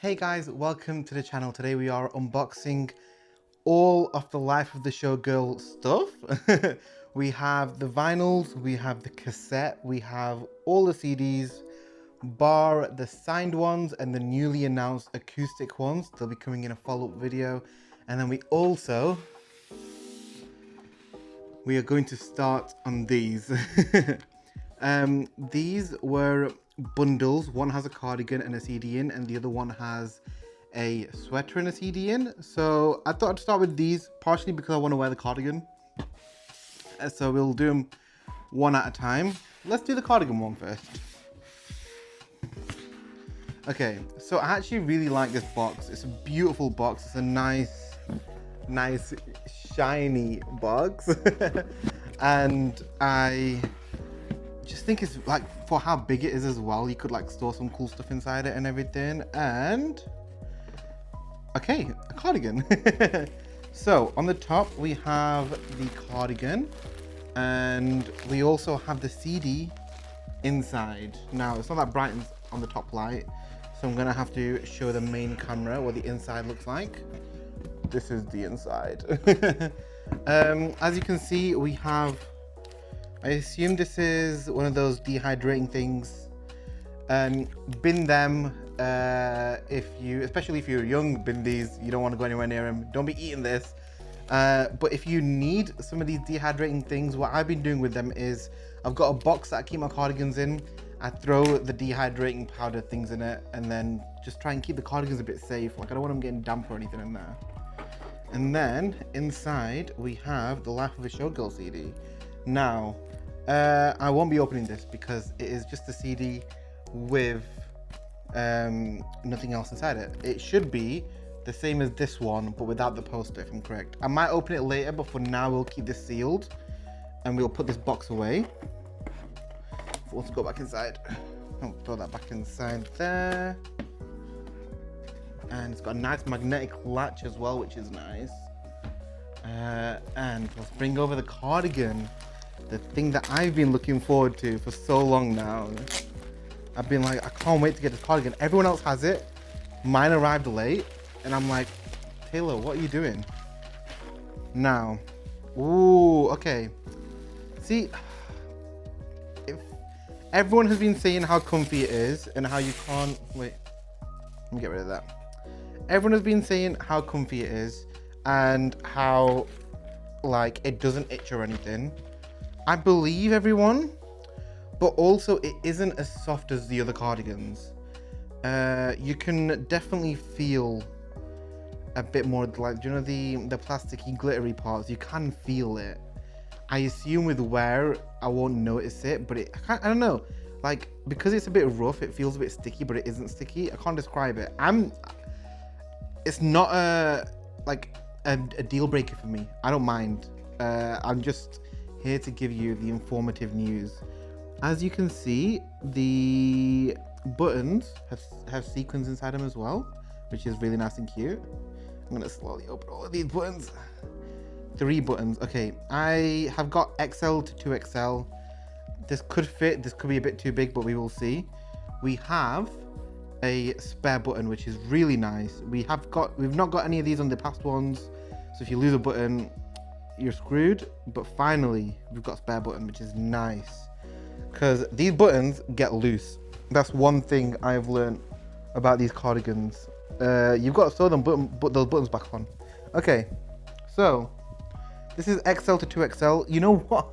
Hey guys, welcome to the channel. Today we are unboxing all of the Life of the Showgirl stuff. We have the vinyls, we have the cassette, we have all the CDs, bar the signed ones and the newly announced acoustic ones. They'll be coming in a follow-up video. And then we are going to start on these. These were bundles. One has a cardigan and a CD in, and the other one has a sweater and a CD in. So I thought I'd start with these, partially because I want to wear the cardigan. So we'll do them one at a time. Let's do the cardigan one first. Okay, so I actually really like this box. It's a beautiful box. It's a nice shiny box. And I just think it's like, for how big it is as well, you could like store some cool stuff inside it and everything. And okay, a cardigan. So on the top we have the cardigan, and we also have the CD inside. Now it's not that bright on the top light, so I'm gonna have to show the main camera what the inside looks like. This is the inside. As you can see, we have, I assume this is one of those dehydrating things. Bin them, especially if you're young, bin these. You don't want to go anywhere near them. Don't be eating this. But if you need some of these dehydrating things, what I've been doing with them is I've got a box that I keep my cardigans in. I throw the dehydrating powder things in it, and then just try and keep the cardigans a bit safe. Like, I don't want them getting damp or anything in there. And then inside we have the Life of a Showgirl CD. Now, I won't be opening this because it is just a CD with nothing else inside it. It should be the same as this one, but without the poster, if I'm correct. I might open it later, but for now we'll keep this sealed and we'll put this box away. Let's go back inside. I'll throw that back inside there. And it's got a nice magnetic latch as well, which is nice. And let's bring over the cardigan. The thing that I've been looking forward to for so long now. I've been like, I can't wait to get this cardigan. Everyone else has it. Mine arrived late. And I'm like, Taylor, what are you doing? Now, ooh, okay. See, if everyone has been saying how comfy it is and how you can't, wait, let me get rid of that. Everyone has been saying how comfy it is and how like it doesn't itch or anything. I believe everyone, but also it isn't as soft as the other cardigans. You can definitely feel a bit more like, do you know the plasticky glittery parts? You can feel it. I assume with wear I won't notice it, but I don't know. Like, because it's a bit rough, it feels a bit sticky, but it isn't sticky. I can't describe it. It's not a deal breaker for me. I don't mind. I'm just here to give you the informative news. As you can see, the buttons have sequins inside them as well, which is really nice and cute. I'm gonna slowly open all of these buttons. 3 buttons. Okay, I have got XL to 2XL. This could fit, this could be a bit too big, but we will see. We have a spare button, which is really nice. We've not got any of these on the past ones, so if you lose a button, you're screwed. But finally, we've got a spare button, which is nice, because these buttons get loose. That's one thing I've learned about these cardigans. You've got to sew them, put those buttons back on. Okay, so this is XL to 2XL. You know what?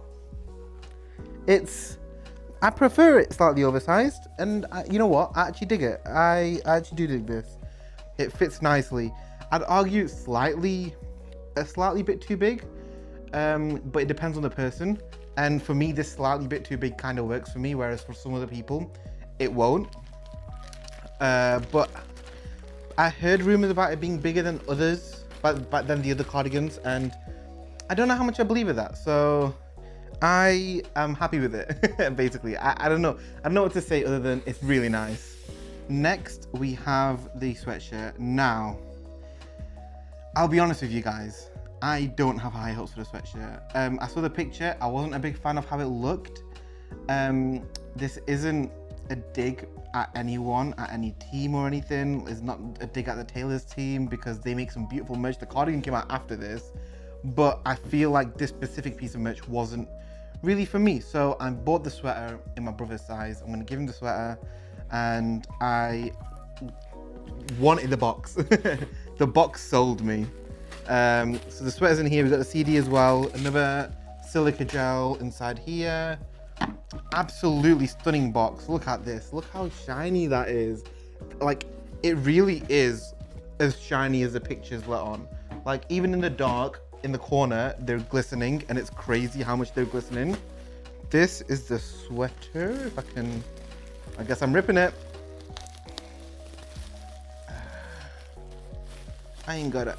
I prefer it slightly oversized, and you know what? I actually dig it. I actually do dig this. It fits nicely. I'd argue it's a slightly bit too big, but it depends on the person. And for me, this slightly bit too big kind of works for me, whereas for some other people, it won't. But I heard rumors about it being bigger than others, but than the other cardigans, and I don't know how much I believe of that. So I am happy with it. Basically, I don't know. I don't know what to say other than it's really nice. Next, we have the sweatshirt. Now, I'll be honest with you guys. I don't have high hopes for the sweatshirt. I saw the picture. I wasn't a big fan of how it looked. This isn't a dig at anyone, at any team or anything. It's not a dig at the Taylor's team because they make some beautiful merch. The cardigan came out after this, but I feel like this specific piece of merch wasn't really for me. So I bought the sweater in my brother's size. I'm gonna give him the sweater, and I wanted the box. The box sold me. So the sweater's in here. We've got the CD as well. Another silica gel inside here. Absolutely stunning box. Look at this. Look how shiny that is. Like, it really is as shiny as the pictures let on. Like, even in the dark, in the corner, they're glistening, and it's crazy how much they're glistening. This is the sweater. If I guess I'm ripping it. I ain't got a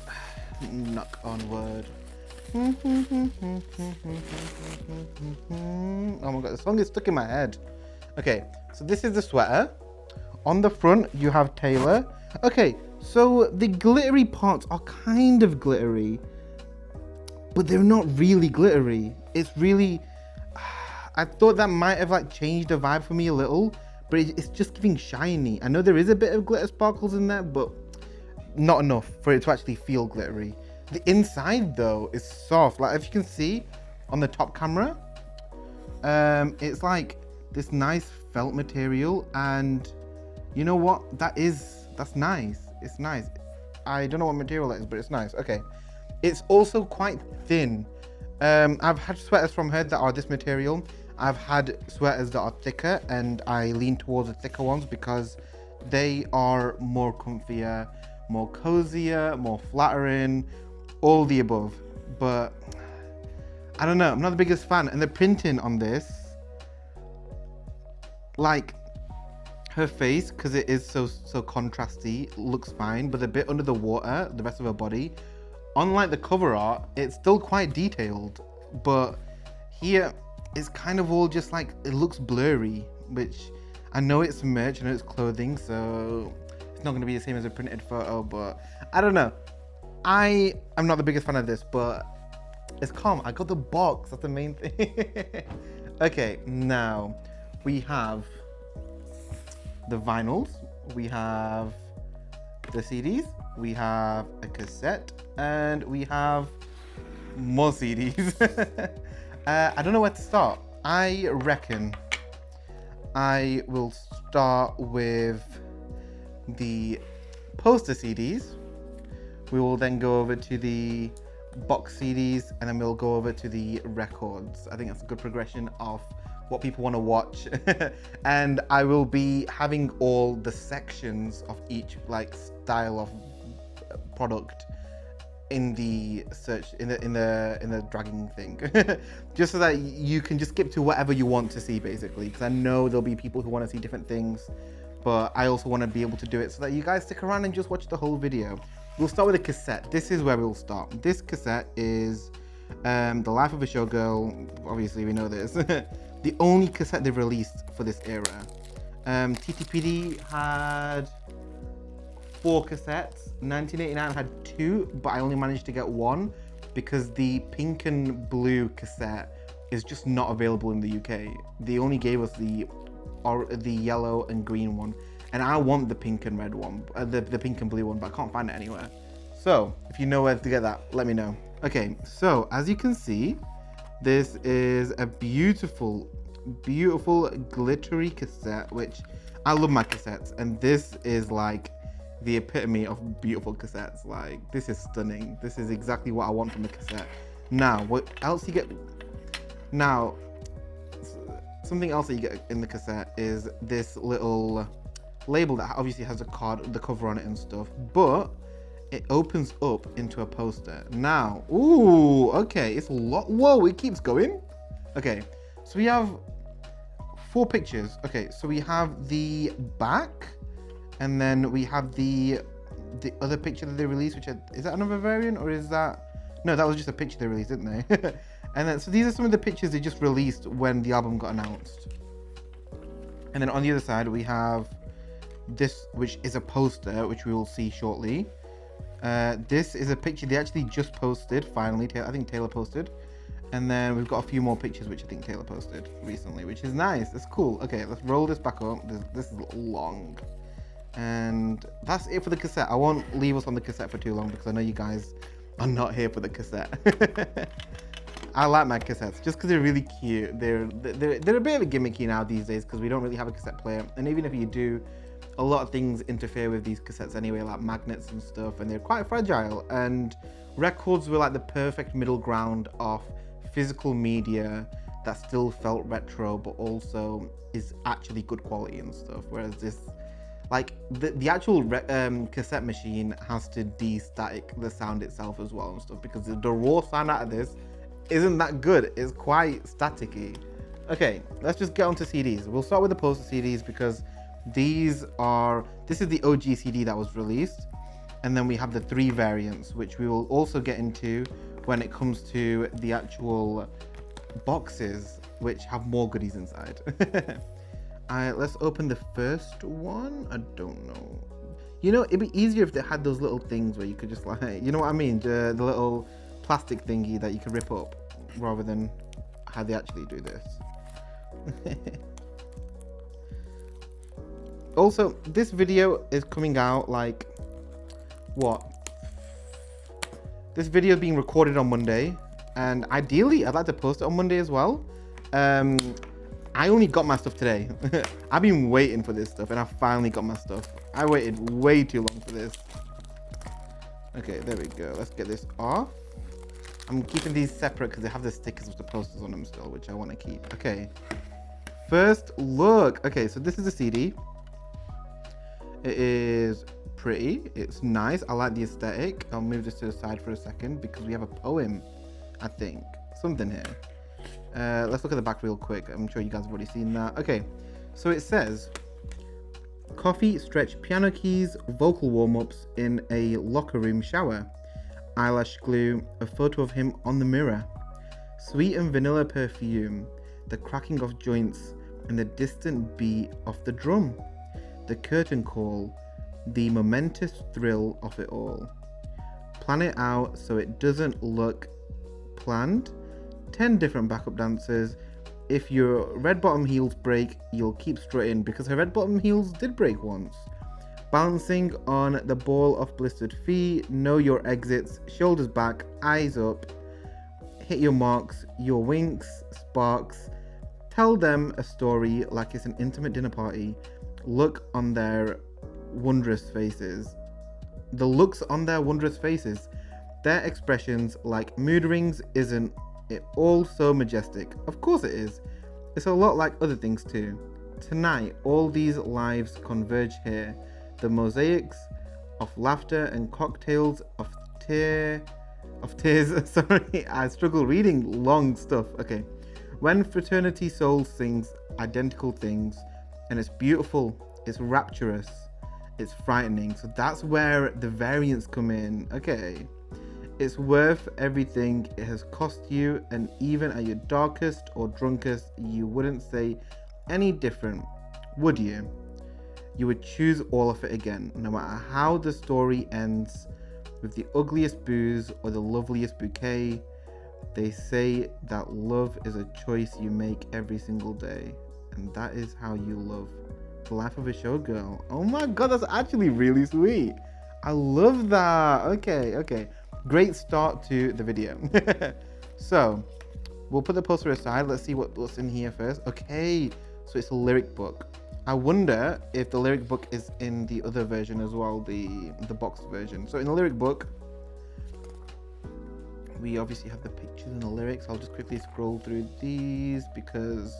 knock on wood. Oh my god, the song is stuck in my head. Okay, so this is the sweater. On the front, you have Taylor. Okay, so the glittery parts are kind of glittery, but they're not really glittery. It's really, I thought that might have like changed the vibe for me a little, but it's just giving shiny. I know there is a bit of glitter sparkles in there, but not enough for it to actually feel glittery. The inside though is soft. Like, if you can see on the top camera, it's like this nice felt material, and you know what? That's nice. It's nice. I don't know what material that is, but it's nice. Okay. It's also quite thin. I've had sweaters from her that are this material. I've had sweaters that are thicker, and I lean towards the thicker ones because they are more comfier, more cozier, more flattering, all the above. But I don't know, I'm not the biggest fan. And the printing on this, like, her face, because it is so contrasty, looks fine, but the bit under the water, the rest of her body, unlike the cover art, it's still quite detailed, but here it's kind of all just like, it looks blurry, which I know it's merch, I know it's clothing, so it's not going to be the same as a printed photo, but I don't know. I am not the biggest fan of this, but it's calm. I got the box, that's the main thing. Okay, now we have the vinyls, we have the CDs, we have a cassette, and we have more CDs. I don't know where to start. I reckon I will start with the poster CDs. We will then go over to the box CDs, and then we'll go over to the records. I think that's a good progression of what people want to watch. And I will be having all the sections of each like style of product in the search, in the dragging thing, just so that you can just skip to whatever you want to see, basically, because I know there'll be people who want to see different things, but I also want to be able to do it so that you guys stick around and just watch the whole video. We'll start with a cassette. This is where we'll start. This cassette is The Life of a Showgirl. Obviously we know this. The only cassette they've released for this era. TTPD had 4 cassettes. 1989 had 2, but I only managed to get 1 because the pink and blue cassette is just not available in the UK. They only gave us the yellow and green one, and I want the pink and red one, the pink and blue one, but I can't find it anywhere. So if you know where to get that, let me know. Okay, so as you can see, this is a beautiful glittery cassette, which I love my cassettes, and this is like the epitome of beautiful cassettes. Like, this is stunning. This is exactly what I want from a cassette. Now, what else you get? Now, something else that you get in the cassette is this little label that obviously has the cover on it and stuff, but it opens up into a poster. Now, ooh, okay, it's a lot. Whoa, it keeps going. Okay, so we have 4 pictures. Okay, so we have the back, and then we have the other picture that they released, which is that another variant, or is that, no, that was just a picture they released, didn't they? And then, so these are some of the pictures they just released when the album got announced. And then on the other side, we have this, which is a poster, which we will see shortly. This is a picture they actually just posted, finally. I think Taylor posted. And then we've got a few more pictures which I think Taylor posted recently, which is nice. It's cool. Okay, let's roll this back up. This is long. And that's it for the cassette. I won't leave us on the cassette for too long because I know you guys are not here for the cassette. I like my cassettes just because they're really cute. They're a bit of a gimmicky now these days because we don't really have a cassette player. And even if you do, a lot of things interfere with these cassettes anyway, like magnets and stuff, and they're quite fragile. And records were like the perfect middle ground of physical media that still felt retro but also is actually good quality and stuff, whereas this, like the actual cassette machine has to de-static the sound itself as well and stuff, because the raw sound out of this isn't that good. It's quite staticky. Okay, let's just get onto CDs. We'll start with the poster CDs because this is the OG CD that was released, and then we have the 3 variants, which we will also get into when it comes to the actual boxes, which have more goodies inside. Let's open the first one. I don't know. You know, it'd be easier if they had those little things where you could just, like, you know what I mean? The little plastic thingy that you could rip up, rather than how they actually do this. Also, this video is coming out like, what? This video is being recorded on Monday, and ideally I'd like to post it on Monday as well. I only got my stuff today. I've been waiting for this stuff, and I finally got my stuff. I waited way too long for this. Okay, there we go. Let's get this off. I'm keeping these separate because they have the stickers with the posters on them still, which I want to keep. Okay, first look. Okay, so this is a CD. It is pretty. It's nice. I like the aesthetic. I'll move this to the side for a second because we have a poem, I think. Something here. Let's look at the back real quick. I'm sure you guys have already seen that. Okay, so it says, coffee, stretch, piano keys, vocal warm-ups in a locker room shower. Eyelash glue, a photo of him on the mirror. Sweet and vanilla perfume, the cracking of joints and the distant beat of the drum. The curtain call, the momentous thrill of it all. Plan it out so it doesn't look planned. 10 different backup dancers. If your red bottom heels break, you'll keep strutting because her red bottom heels did break once. Bouncing on the ball of blistered feet. Know your exits. Shoulders back, eyes up. Hit your marks, your winks, sparks. Tell them a story like it's an intimate dinner party. Look on their wondrous faces. The looks on their wondrous faces. Their expressions like mood rings. Isn't it all so majestic? Of course it is. It's a lot like other things too. Tonight, all these lives converge here. The mosaics of laughter and cocktails of tears. Sorry, I struggle reading long stuff. Okay. When fraternity soul sings identical things, and it's beautiful, it's rapturous, it's frightening. So that's where the variants come in. Okay. It's worth everything it has cost you, and even at your darkest or drunkest, you wouldn't say any different, would you? You would choose all of it again, no matter how the story ends, with the ugliest booze or the loveliest bouquet. They say that love is a choice you make every single day, and that is how you love. The Life of a Showgirl. Oh my god, that's actually really sweet. I love that. Okay. Great start to the video. So, we'll put the poster aside. Let's see what's in here first. Okay, so it's a lyric book. I wonder if the lyric book is in the other version as well, the box version. So in the lyric book, we obviously have the pictures and the lyrics. I'll just quickly scroll through these because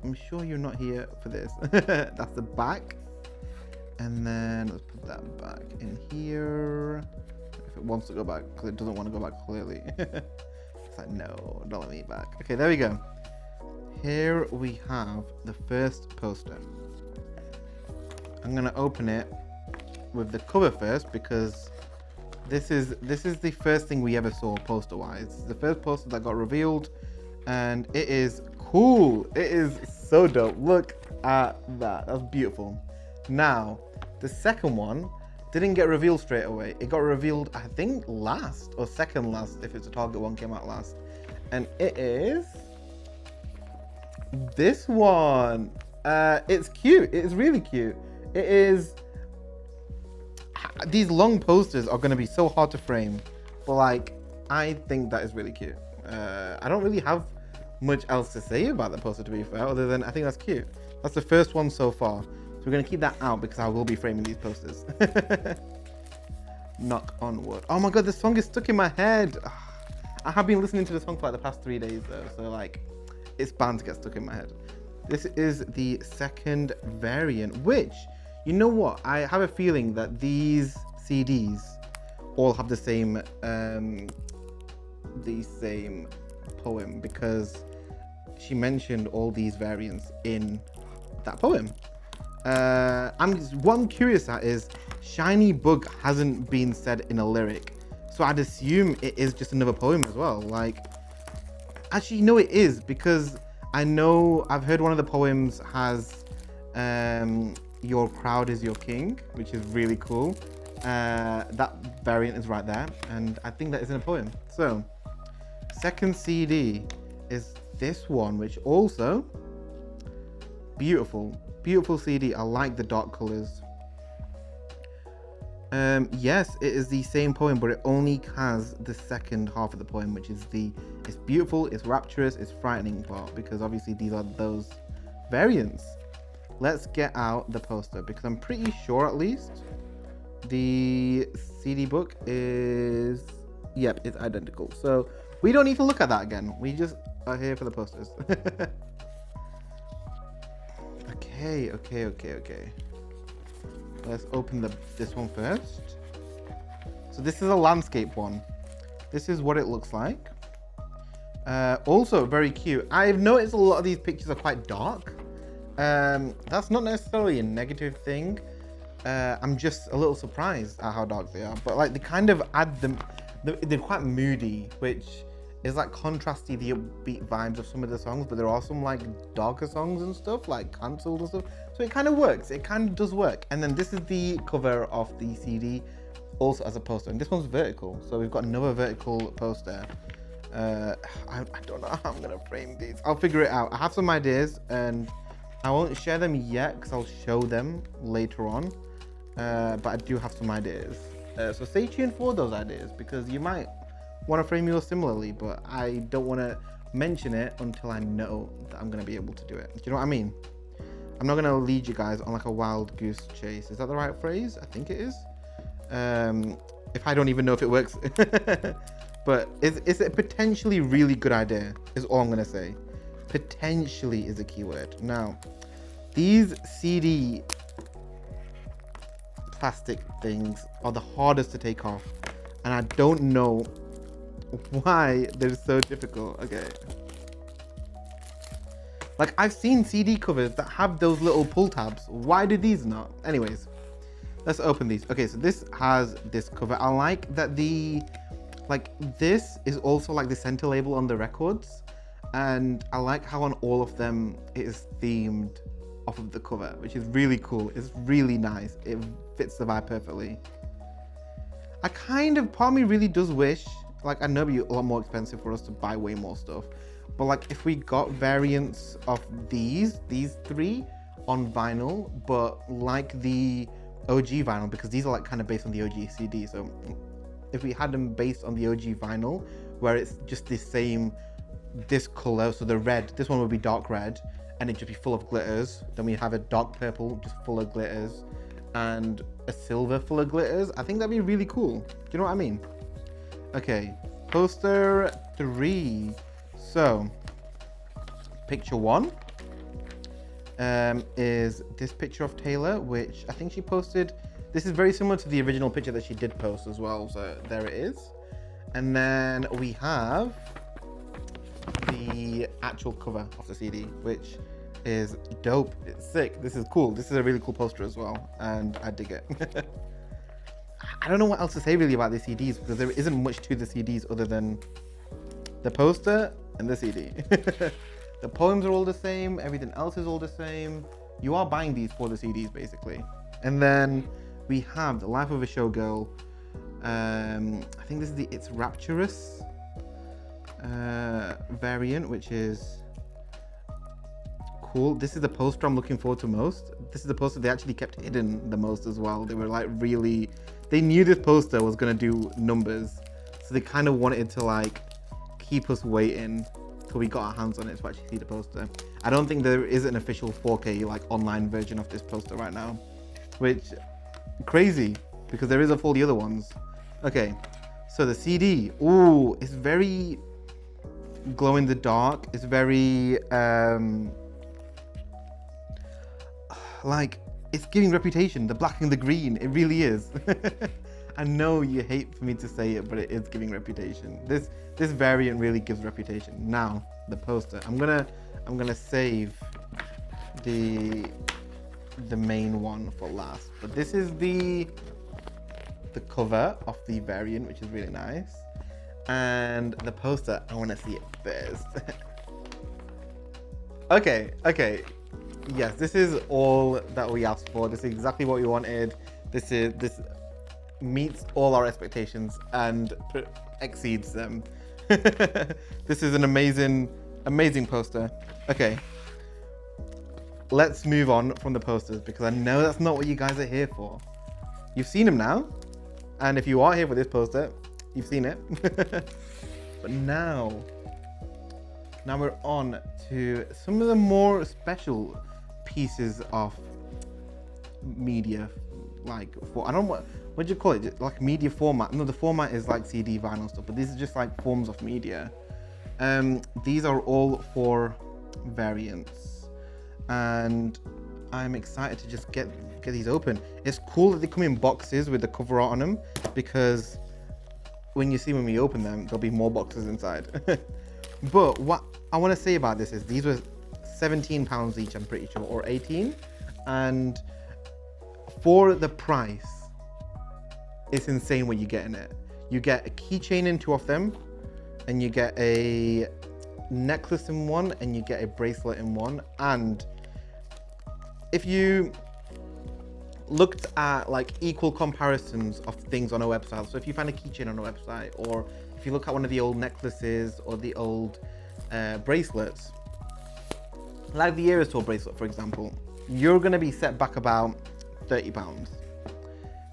I'm sure you're not here for this. That's the back. And then let's put that back in here. If it wants to go back, because it doesn't want to go back clearly. It's like, no, don't let me back. Okay, there we go. Here we have the first poster. I'm gonna open it with the cover first because this is the first thing we ever saw poster-wise. It's the first poster that got revealed, and it is cool. It is so dope. Look at that. That's beautiful. Now, the second one didn't get revealed straight away. It got revealed, I think, last or second last, if it's a Target one came out last. And it is this one. It's cute. It's really cute. It is. These long posters are going to be so hard to frame, but like, I think that is really cute. I don't really have much else to say about the poster, to be fair, other than I think that's cute. That's the first one so far. So we're going to keep that out because I will be framing these posters. Knock on wood. Oh my god, the song is stuck in my head. I have been listening to the song for like the past 3 days though, so like, it's bound to get stuck in my head. This is the second variant, which, you know what? I have a feeling that these CDs all have the same poem, because she mentioned all these variants in that poem. What I'm curious at is Shiny Bug hasn't been said in a lyric, so I'd assume it is just another poem as well. Like, actually, no, it is, because I know I've heard one of the poems has your crowd is your king, which is really cool. That variant is right there, and I think that is in a poem. So, second CD is this one, which also beautiful CD. I like the dark colors. Yes, it is the same poem, but it only has the second half of the poem, which is it's beautiful, it's rapturous, it's frightening part, because obviously these are those variants. Let's get out the poster, because I'm pretty sure at least the CD book is, yep, it's identical. So we don't need to look at that again. We just are here for the posters. Okay. Let's open this one first. So this is a landscape one. This is what it looks like. Also very cute. I've noticed a lot of these pictures are quite dark. That's not necessarily a negative thing. I'm just a little surprised at how dark they are. But like, they kind of add them. They're quite moody, which is like contrasty the upbeat vibes of some of the songs, but there are some like darker songs and stuff, like cancelled and stuff. So it kind of works. It kind of does work. And then this is the cover of the CD, also as a poster. And this one's vertical. So we've got another vertical poster. I don't know how I'm gonna frame these. I'll figure it out. I have some ideas, and I won't share them yet because I'll show them later on. But I do have some ideas. So stay tuned for those ideas, because you might want to frame yours similarly, but I don't want to mention it until I know that I'm going to be able to do it. Do you know what I mean? I'm not going to lead you guys on like a wild goose chase. Is that the right phrase? I think it is. If I don't even know if it works. But it's a potentially really good idea, is all I'm going to say. Potentially is a keyword. Now, these CD plastic things are the hardest to take off, and I don't know why they're so difficult. Okay, like, I've seen CD covers that have those little pull tabs. Why do these not? Anyways, let's open these. Okay, so this has this cover. I like that this is also like the center label on the records, and I like how on all of them it is themed off of the cover, which is really cool. It's really nice. It fits the vibe perfectly. Part of me really does wish, like, I know it'd be a lot more expensive for us to buy way more stuff, but like, if we got variants of these three on vinyl, but like the OG vinyl, because these are like kind of based on the OG CD. So if we had them based on the OG vinyl, where it's just the same, this color, so the red, this one would be dark red, and it'd just be full of glitters. Then we have a dark purple, just full of glitters, and a silver full of glitters. I think that'd be really cool. Do you know what I mean? Okay, poster 3. So, picture 1 is this picture of Taylor, which I think she posted. This is very similar to the original picture that she did post as well, so there it is. And then we have the actual cover of the CD, which is dope. It's sick. This is cool. This is a really cool poster as well, and I dig it. I don't know what else to say really about the CDs, because there isn't much to the CDs other than the poster and the CD. The poems are all the same. Everything else is all the same. You are buying these for the CDs basically. And then we have The Life of a Showgirl. I think this is It's Rapturous. variant, which is cool. This is the poster I'm looking forward to most. This is the poster they actually kept hidden the most as well. They were like really, they knew this poster was gonna do numbers, so they kind of wanted to like keep us waiting till we got our hands on it to actually see the poster. I don't think there is an official 4K like online version of this poster right now, which crazy because there is of all the other ones. Okay, so the CD, ooh, it's very glow in the dark. It's very like, it's giving Reputation, the black and the green. It really is. I know you hate for me to say it, but it is giving Reputation. This variant really gives Reputation. Now the poster. I'm gonna save the main one for last. But this is the cover of the variant, which is really nice. And the poster, I want to see it first. Okay. Yes, this is all that we asked for. This is exactly what we wanted. This meets all our expectations and exceeds them. This is an amazing poster. Okay, let's move on from the posters because I know that's not what you guys are here for. You've seen them now, and if you are here for this poster, you've seen it. But now we're on to some of the more special pieces of media, like I don't know what do you call it, like media format. No, the format is like CD, vinyl stuff, but these are just like forms of media. These are all 4 variants, and I'm excited to just get these open. It's cool that they come in boxes with the cover art on them, because when we open them, there'll be more boxes inside. But what I want to say about this is these were £17 each, I'm pretty sure, or 18, and for the price, it's insane what you get in it. You get a keychain in 2 of them, and you get a necklace in 1, and you get a bracelet in 1. And if you looked at like equal comparisons of things on a website, so if you find a keychain on a website, or if you look at one of the old necklaces or the old bracelets, like the Aerosol bracelet, for example, you're going to be set back about £30.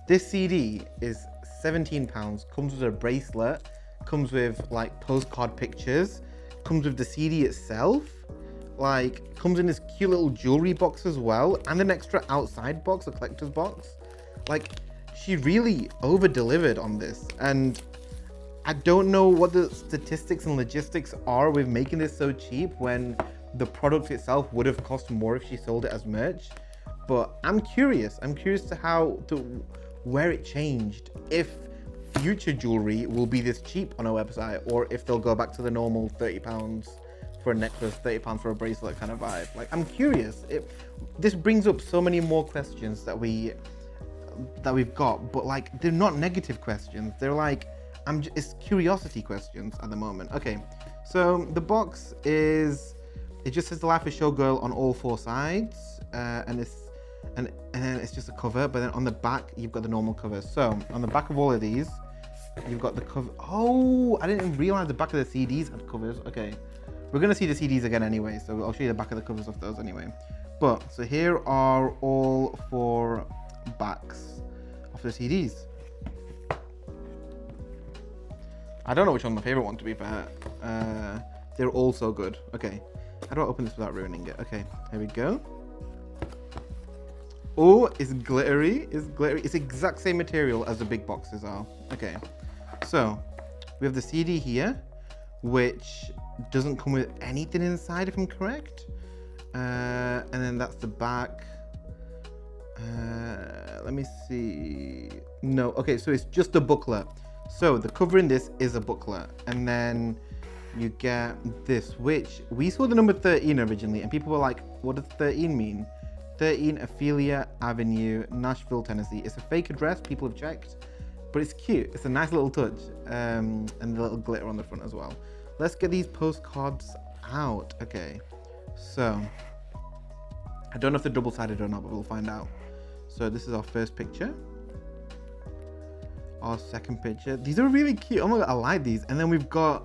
This CD is £17, comes with a bracelet, comes with like postcard pictures, comes with the CD itself, like comes in this cute little jewelry box as well, and an extra outside box, a collector's box. Like, she really over delivered on this, and I don't know what the statistics and logistics are with making this so cheap when the product itself would have cost more if she sold it as merch. But I'm curious to where it changed, if future jewelry will be this cheap on a website, or if they'll go back to the normal £30 for a necklace, £30 for a bracelet kind of vibe. Like, I'm curious. This brings up so many more questions that we've got, but like, they're not negative questions. They're like, it's curiosity questions at the moment. Okay, so the box is, it just says The Life of a Showgirl on all 4 sides, and then it's just a cover, but then on the back you've got the normal cover. So on the back of all of these, you've got the cover. Oh, I didn't realize the back of the CDs had covers. Okay, we're gonna see the CDs again anyway, so I'll show you the back of the covers of those anyway. But so here are all 4 backs of the CDs. I don't know which one's my favorite one, to be fair. They're all so good. Okay, how do I open this without ruining it? Okay, here we go. Oh, it's glittery. It's glittery. It's the exact same material as the big boxes are. Okay, so we have the CD here, which doesn't come with anything inside, if I'm correct. And then that's the back. Let me see. No, okay, so it's just a booklet. So the cover in this is a booklet, and then you get this, which we saw the number 13 originally, and people were like, what does 13 mean? 13 Ophelia Avenue, Nashville, Tennessee. It's a fake address, people have checked, but it's cute. It's a nice little touch, and the little glitter on the front as well. Let's get these postcards out. Okay, so I don't know if they're double-sided or not, but we'll find out. So this is our first picture. Our second picture. These are really cute. Oh my god, I like these. And then we've got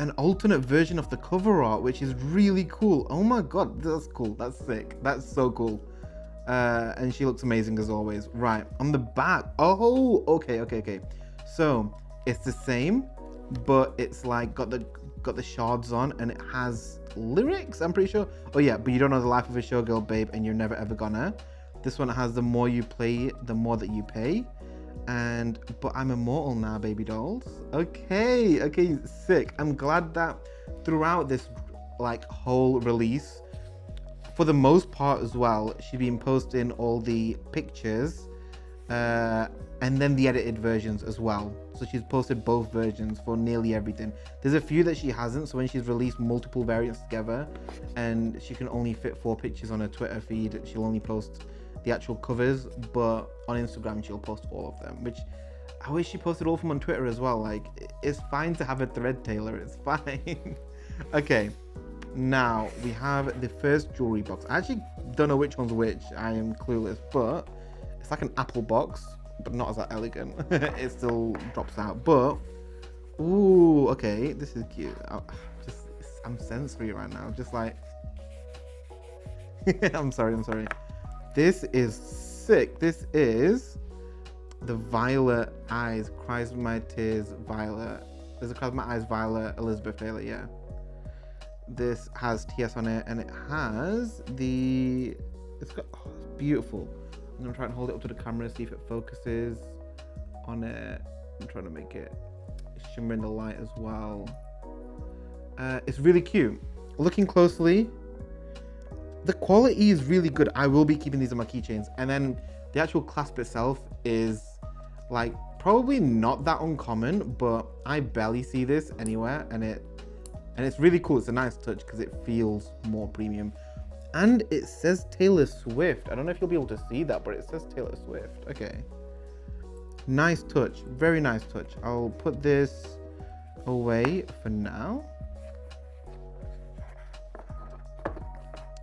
an alternate version of the cover art, which is really cool. Oh my god, that's cool. That's sick. That's so cool. And she looks amazing as always. Right, on the back. Oh, okay. So it's the same, but it's like got the shards on, and it has lyrics, I'm pretty sure. Oh yeah, but you don't know the life of a showgirl, babe, and you're never ever gonna. This one has the more you play, the more that you pay. And but I'm immortal now, baby dolls. Okay, sick. I'm glad that throughout this like whole release, for the most part as well, she's been posting all the pictures and then the edited versions as well. So she's posted both versions for nearly everything. There's a few that she hasn't, so when she's released multiple variants together and she can only fit 4 pictures on her Twitter feed, she'll only post the actual covers, but on Instagram she'll post all of them, which I wish she posted all of them on Twitter as well. Like, it's fine to have a thread, Taylor, it's fine. Okay, now we have the first jewelry box. I actually don't know which one's which, I am clueless, but it's like an apple box, but not as that elegant. It still drops out, but ooh, okay, this is cute. I'm sensory right now, just like I'm sorry. This is sick. This is the Violet Eyes, Cries My Tears Violet. There's a Cries My Eyes Violet, Elizabeth Taylor, yeah. This has TS on it, and it has the, it's beautiful. I'm gonna try and hold it up to the camera, see if it focuses on it. I'm trying to make it shimmer in the light as well. It's really cute. Looking closely, the quality is really good. I will be keeping these on my keychains. And then the actual clasp itself is like probably not that uncommon, but I barely see this anywhere, and it's really cool. It's a nice touch because it feels more premium. And it says Taylor Swift. I don't know if you'll be able to see that, but it says Taylor Swift. Okay. Nice touch. Very nice touch. I'll put this away for now.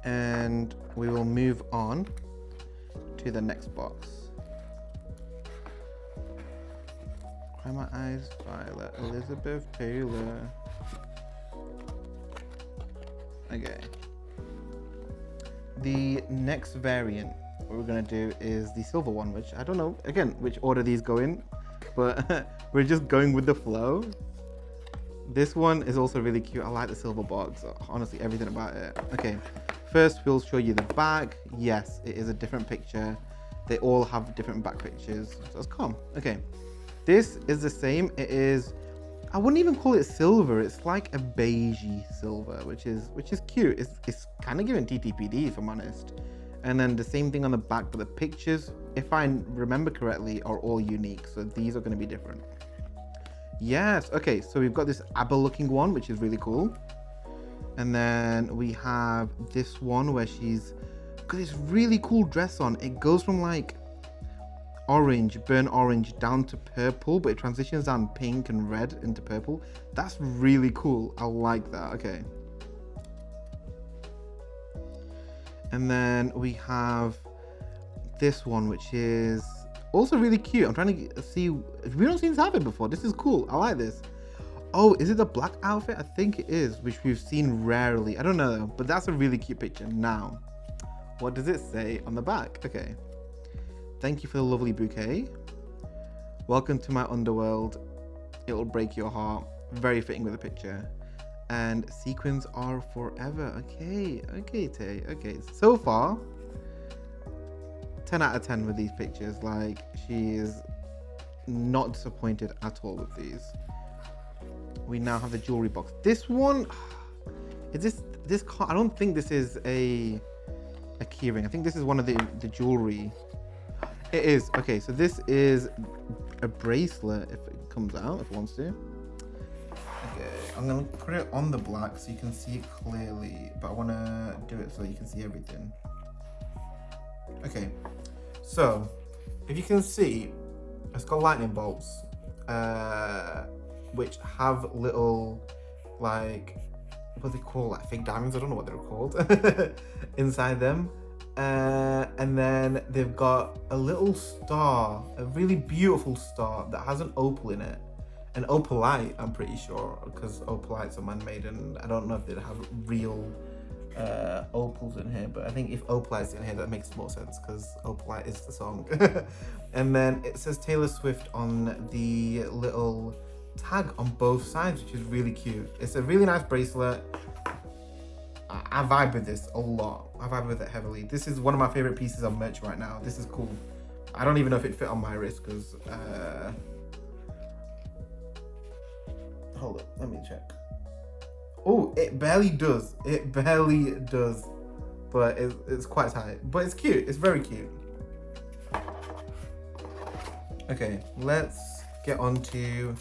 And we will move on to the next box. Cry My Eyes Violet, Elizabeth Taylor. Okay. The next variant what we're gonna do is the silver one, which I don't know again which order these go in, but we're just going with the flow. This one is also really cute. I like the silver box. Honestly, everything about it. Okay, first we'll show you the back. Yes, it is a different picture. They all have different back pictures. So it's calm. Okay, this is the same. It is, I wouldn't even call it silver. It's like a beigey silver, which is cute. It's kind of giving TTPD, if I'm honest. And then the same thing on the back, but the pictures, if I remember correctly, are all unique. So these are going to be different. Yes. Okay. So we've got this ABBA looking one, which is really cool. And then we have this one where she's got this really cool dress on. It goes from like orange, burnt orange, down to purple, but it transitions down pink and red into purple. That's really cool. I like that. Okay. And then we have this one, which is also really cute. I'm trying to see, we don't seem to have it before. This is cool. I like this. Oh, is it the black outfit? I think it is, which we've seen rarely. I don't know, but that's a really cute picture. Now, what does it say on the back? Okay. Thank you for the lovely bouquet. Welcome to my underworld. It will break your heart. Very fitting with the picture. And sequins are forever. Okay, Tay. Okay, so far, 10 out of 10 with these pictures. Like, she is not disappointed at all with these. We now have the jewelry box. This one, is this? I don't think this is a keyring. I think this is one of the jewelry. It is. Okay, so this is a bracelet. If it comes out, if it wants to. Okay, I'm gonna put it on the black so you can see it clearly, but I wanna do it so you can see everything. Okay, so if you can see, it's got lightning bolts, which have little, like, what do they call, like fake diamonds? I don't know what they're called inside them. And then they've got a little star, a really beautiful star that has an opal in it. And opalite, I'm pretty sure, because opalites are man-made, and I don't know if they'd have real opals in here, but I think if opalite's in here, that makes more sense, because opalite is the song. And then it says Taylor Swift on the little tag on both sides, which is really cute. It's a really nice bracelet. I vibe with this a lot. I vibe with it heavily. This is one of my favorite pieces of merch right now. This is cool. I don't even know if it fit on my wrist, because hold up, let me check. Oh, it barely does. It barely does. But it's quite tight. But it's cute. It's very cute. Okay, let's get on to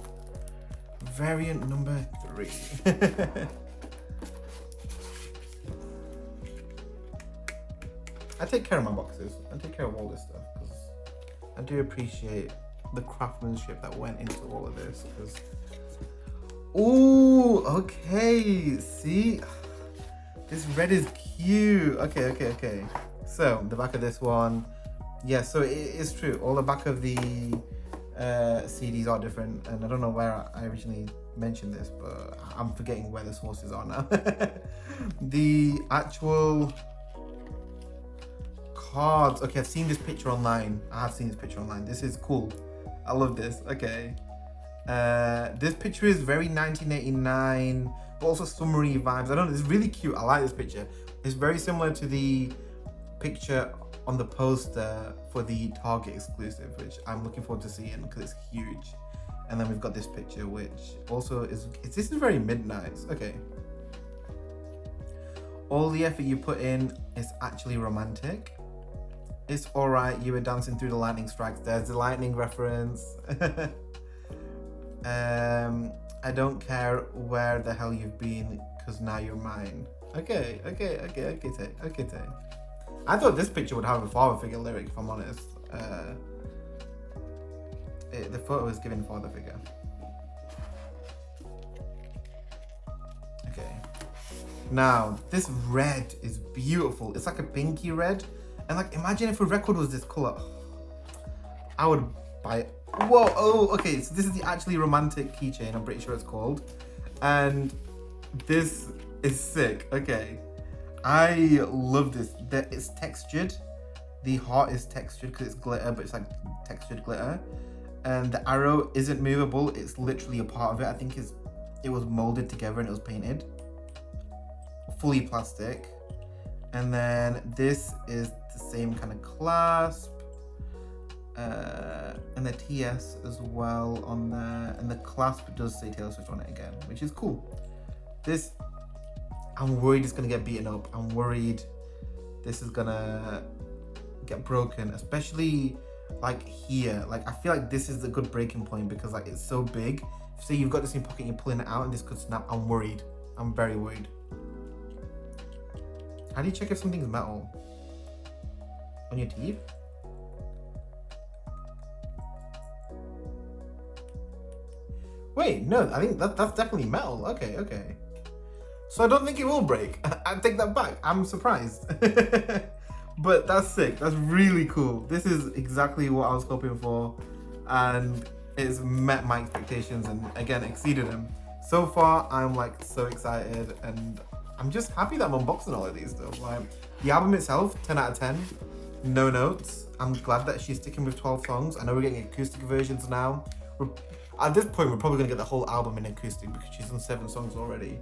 variant number 3. I take care of my boxes. I take care of all this stuff because I do appreciate the craftsmanship that went into all of this. Ooh, okay. See, this red is cute. Okay. So the back of this one, yeah. So it is true. All the back of the CDs are different, and I don't know where I originally mentioned this, but I'm forgetting where the sources are now. The actual cards. Okay, I've seen this picture online. This is cool. I love this. Okay. This picture is very 1989, but also summery vibes. I don't know, it's really cute. I like this picture. It's very similar to the picture on the poster for the Target exclusive, which I'm looking forward to seeing because it's huge. And then we've got this picture, which also this is very midnight. Okay. All the effort you put in is actually romantic. It's alright, you were dancing through the lightning strikes. There's the lightning reference. I don't care where the hell you've been, cause now you're mine. Okay. I thought this picture would have a father figure lyric, if I'm honest. The photo is giving father figure. Okay. Now, this red is beautiful. It's like a pinky red. And like, imagine if a record was this color. I would buy it. Whoa, oh, okay, so this is the actually romantic keychain, I'm pretty sure it's called. And this is sick, okay. I love this. It's textured. The heart is textured because it's glitter, but it's like textured glitter. And the arrow isn't movable, it's literally a part of it. I think it was molded together and it was painted. Fully plastic. And then this is the same kind of clasp. And the TS as well on there, and the clasp does say Taylor Swift on it again, which is cool. This, I'm worried it's gonna get beaten up. I'm worried this is gonna get broken, especially like here. Like I feel like this is a good breaking point because like it's so big. Say you've got this in your pocket and you're pulling it out and this could snap. I'm worried. I'm very worried. How do you check if something's metal? On your teeth? Wait, no, I think that's definitely metal. Okay. So I don't think it will break. I take that back. I'm surprised. But that's sick. That's really cool. This is exactly what I was hoping for. And it's met my expectations and again, exceeded them. So far, I'm like so excited and I'm just happy that I'm unboxing all of these stuff. Like the album itself, 10 out of 10. No notes. I'm glad that she's sticking with 12 songs. I know we're getting acoustic versions now. At this point, we're probably gonna get the whole album in acoustic because she's done 7 songs already.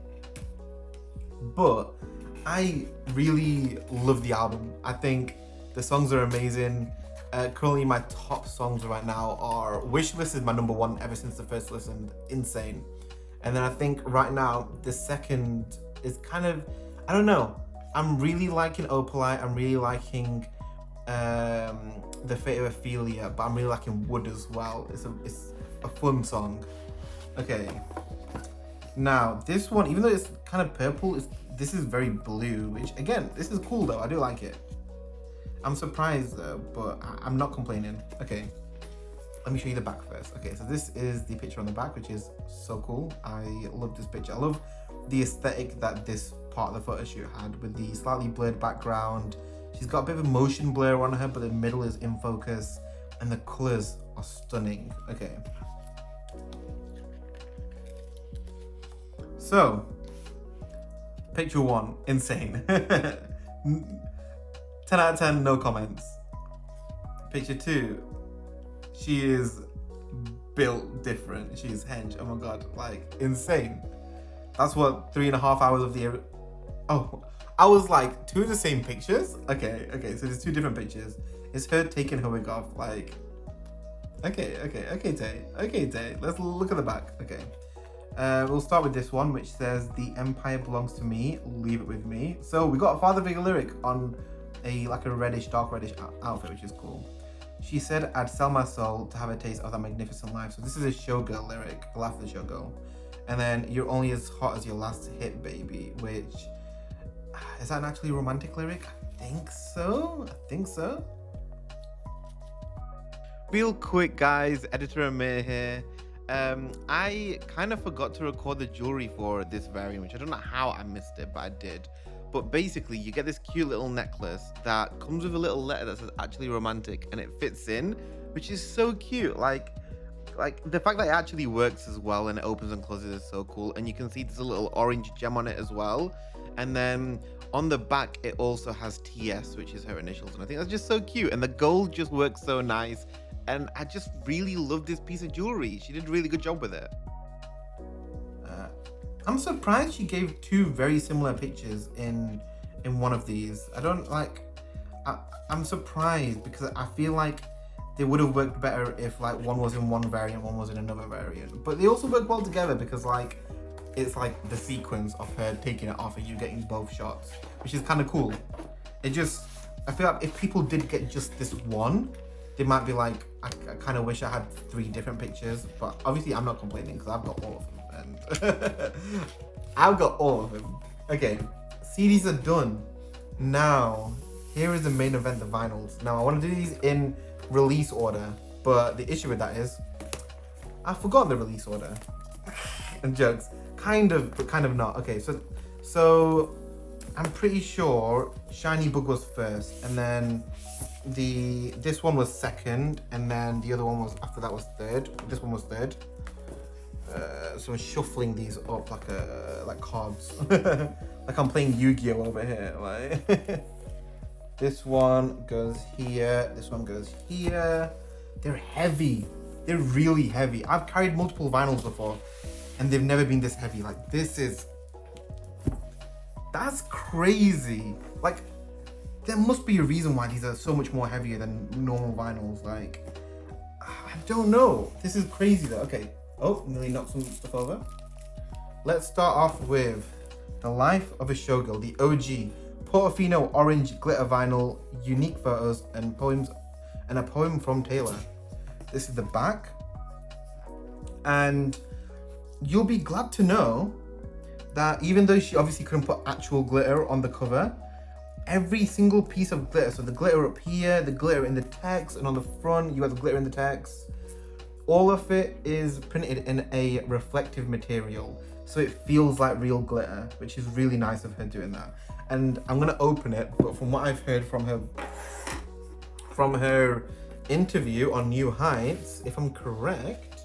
But I really love the album. I think the songs are amazing. Currently, my top songs right now are Wishlist is my number 1 ever since the first listen. Insane. And then I think right now, the second is kind of, I don't know. I'm really liking Opalite. I'm really liking The Fate of Ophelia, but I'm really liking Wood as well. It's a fun song. Okay. Now, this one, even though it's kind of purple, this is very blue, which again, this is cool though. I do like it. I'm surprised though, but I'm not complaining. Okay. Let me show you the back first. Okay, so this is the picture on the back, which is so cool. I love this picture. I love the aesthetic that this part of the photo shoot had with the slightly blurred background. She's got a bit of a motion blur on her, but the middle is in focus and the colors are stunning. Okay. So, picture 1, insane. 10 out of 10, no comments. Picture 2, she is built different. She's hench. Oh my god, like insane. That's what 3.5 hours of the. Oh, I was like, 2 of the same pictures. Okay, so there's 2 different pictures. It's her taking her wig off. Like, okay, Tay. Let's look at the back. Okay. We'll start with this one, which says, "The empire belongs to me, leave it with me." So we got a father figure lyric on a reddish, dark reddish outfit, which is cool. She said, "I'd sell my soul to have a taste of that magnificent life." So this is a showgirl lyric, Life of a Showgirl. And then, "You're only as hot as your last hit, baby," which, is that an actually romantic lyric? I think so. Real quick, guys, editor Ammir here. I kind of forgot to record the jewelry for this variant, which I don't know how I missed it, but I did. But basically, you get this cute little necklace that comes with a little letter that says "actually romantic," and it fits in, which is so cute. Like the fact that it actually works as well and it opens and closes is so cool. And you can see there's a little orange gem on it as well. And then on the back, it also has TS, which is her initials. And I think that's just so cute. And the gold just works so nice. And I just really love this piece of jewelry. She did a really good job with it. I'm surprised she gave 2 very similar pictures in one of these. I'm surprised because I feel like they would have worked better if like one was in one variant, one was in another variant. But they also work well together because like it's like the sequence of her taking it off and you getting both shots, which is kind of cool. I feel like if people did get just this one, they might be like, I kind of wish I had 3 different pictures. But obviously I'm not complaining because I've got all of them. And I've got all of them. Okay, CDs are done. Now, here is the main event, the vinyls. Now, I want to do these in release order, but the issue with that is I forgot the release order. And jokes. Kind of, but kind of not. Okay, so I'm pretty sure Shiny Bug was first, and then this one was second, and then the other one was after that was third. This one was third. So I'm shuffling these up like cards, like I'm playing Yu-Gi-Oh over here. Like this one goes here. This one goes here. They're heavy. They're really heavy. I've carried multiple vinyls before, and they've never been this heavy. Like that's crazy. Like there must be a reason why these are so much more heavier than normal vinyls. Like I don't know. This is crazy though. Okay. Oh, nearly knocked some stuff over. Let's start off with The Life of a Showgirl, the OG Portofino orange glitter vinyl, unique photos and poems, and a poem from Taylor. This is the back, and you'll be glad to know that even though she obviously couldn't put actual glitter on the cover, every single piece of glitter, so the glitter up here, the glitter in the text, and on the front you have the glitter in the text, all of it is printed in a reflective material, so it feels like real glitter, which is really nice of her doing that. And I'm gonna open it, but from what I've heard from her interview on New Heights, if I'm correct,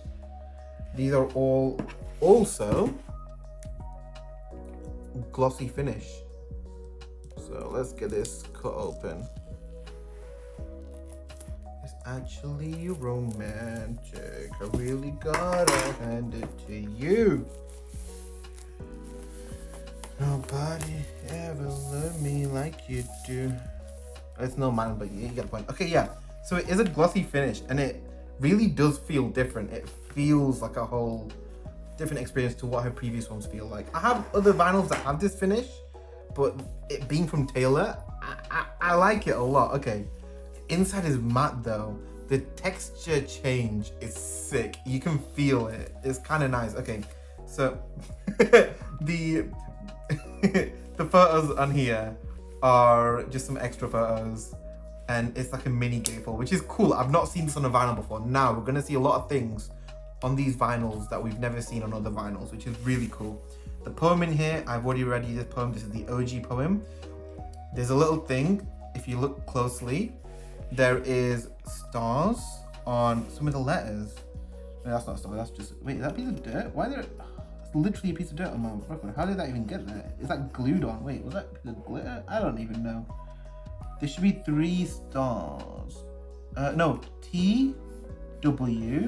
these are all also glossy finish. So let's get this cut open. It's actually romantic. I really gotta hand it to you. Nobody ever loved me like you do. It's no man, but you get the point. Okay, yeah. So it is a glossy finish, and it really does feel different. It feels like a whole different experience to what her previous ones feel like. I have other vinyls that have this finish, but it being from Taylor, I like it a lot. Okay, the inside is matte though. The texture change is sick. You can feel it. It's kind of nice. Okay, so the photos on here are just some extra photos, and it's like a mini gatefold, which is cool. I've not seen this on a vinyl before. Now we're gonna see a lot of things on these vinyls that we've never seen on other vinyls, which is really cool. The poem in here, I've already read this poem. This is the OG poem. There's a little thing, if you look closely, there is stars on some of the letters. No, that's not stars, that's just, wait, is that piece of dirt? Why are there, That's literally a piece of dirt on my record. How did that even get there? Is that glued on? Wait, was that the glitter? I don't even know. There should be 3 stars. No, T, W,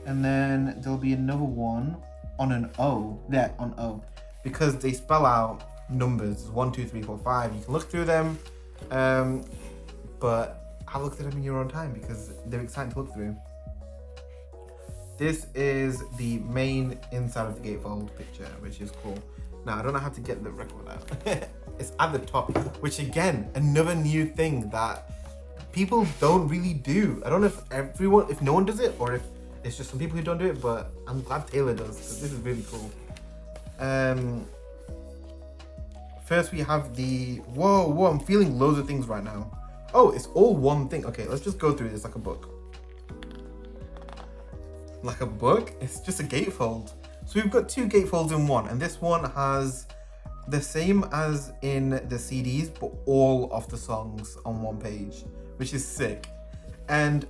and then there'll be another one on an O. There, on O. Because they spell out numbers 1, 2, 3, 4, 5. You can look through them, but have a look at them in your own time because they're exciting to look through. This is the main inside of the gatefold picture, which is cool. Now, I don't know how to get the record out. It's at the top, which again, another new thing that people don't really do. I don't know if no one does it or if it's just some people who don't do it, but I'm glad Taylor does because this is really cool. First we have the, whoa, I'm feeling loads of things right now. Oh, it's all one thing. Okay, let's just go through this like a book. Like a book? It's just a gatefold. So we've got 2 gatefolds in one, and this one has the same as in the CDs, but all of the songs on one page, which is sick. And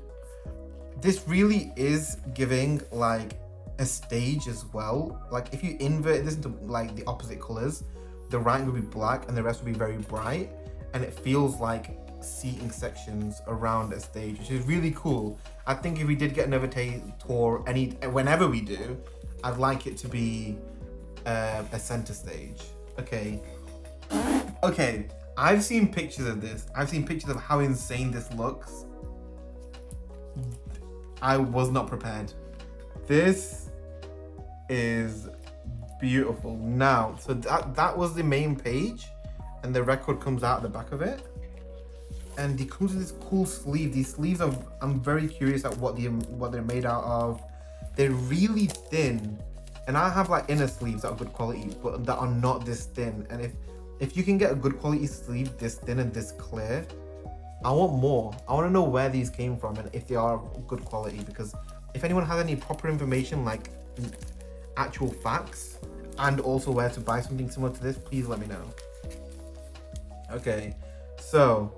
this really is giving like a stage as well. Like if you invert this into like the opposite colors, the right will be black and the rest will be very bright, and it feels like seating sections around a stage, which is really cool. I think if we did get another tour, whenever we do, I'd like it to be a center stage. Okay, I've seen pictures of this. I've seen pictures of how insane this looks. I was not prepared. This is beautiful. Now, so that was the main page, and the record comes out the back of it. And it comes with this cool sleeve. These sleeves are, I'm very curious at what they're made out of. They're really thin. And I have like inner sleeves that are good quality, but that are not this thin. And if you can get a good quality sleeve this thin and this clear, I want more. I want to know where these came from and if they are good quality, because if anyone has any proper information, like actual facts, and also where to buy something similar to this, please let me know. Okay, so,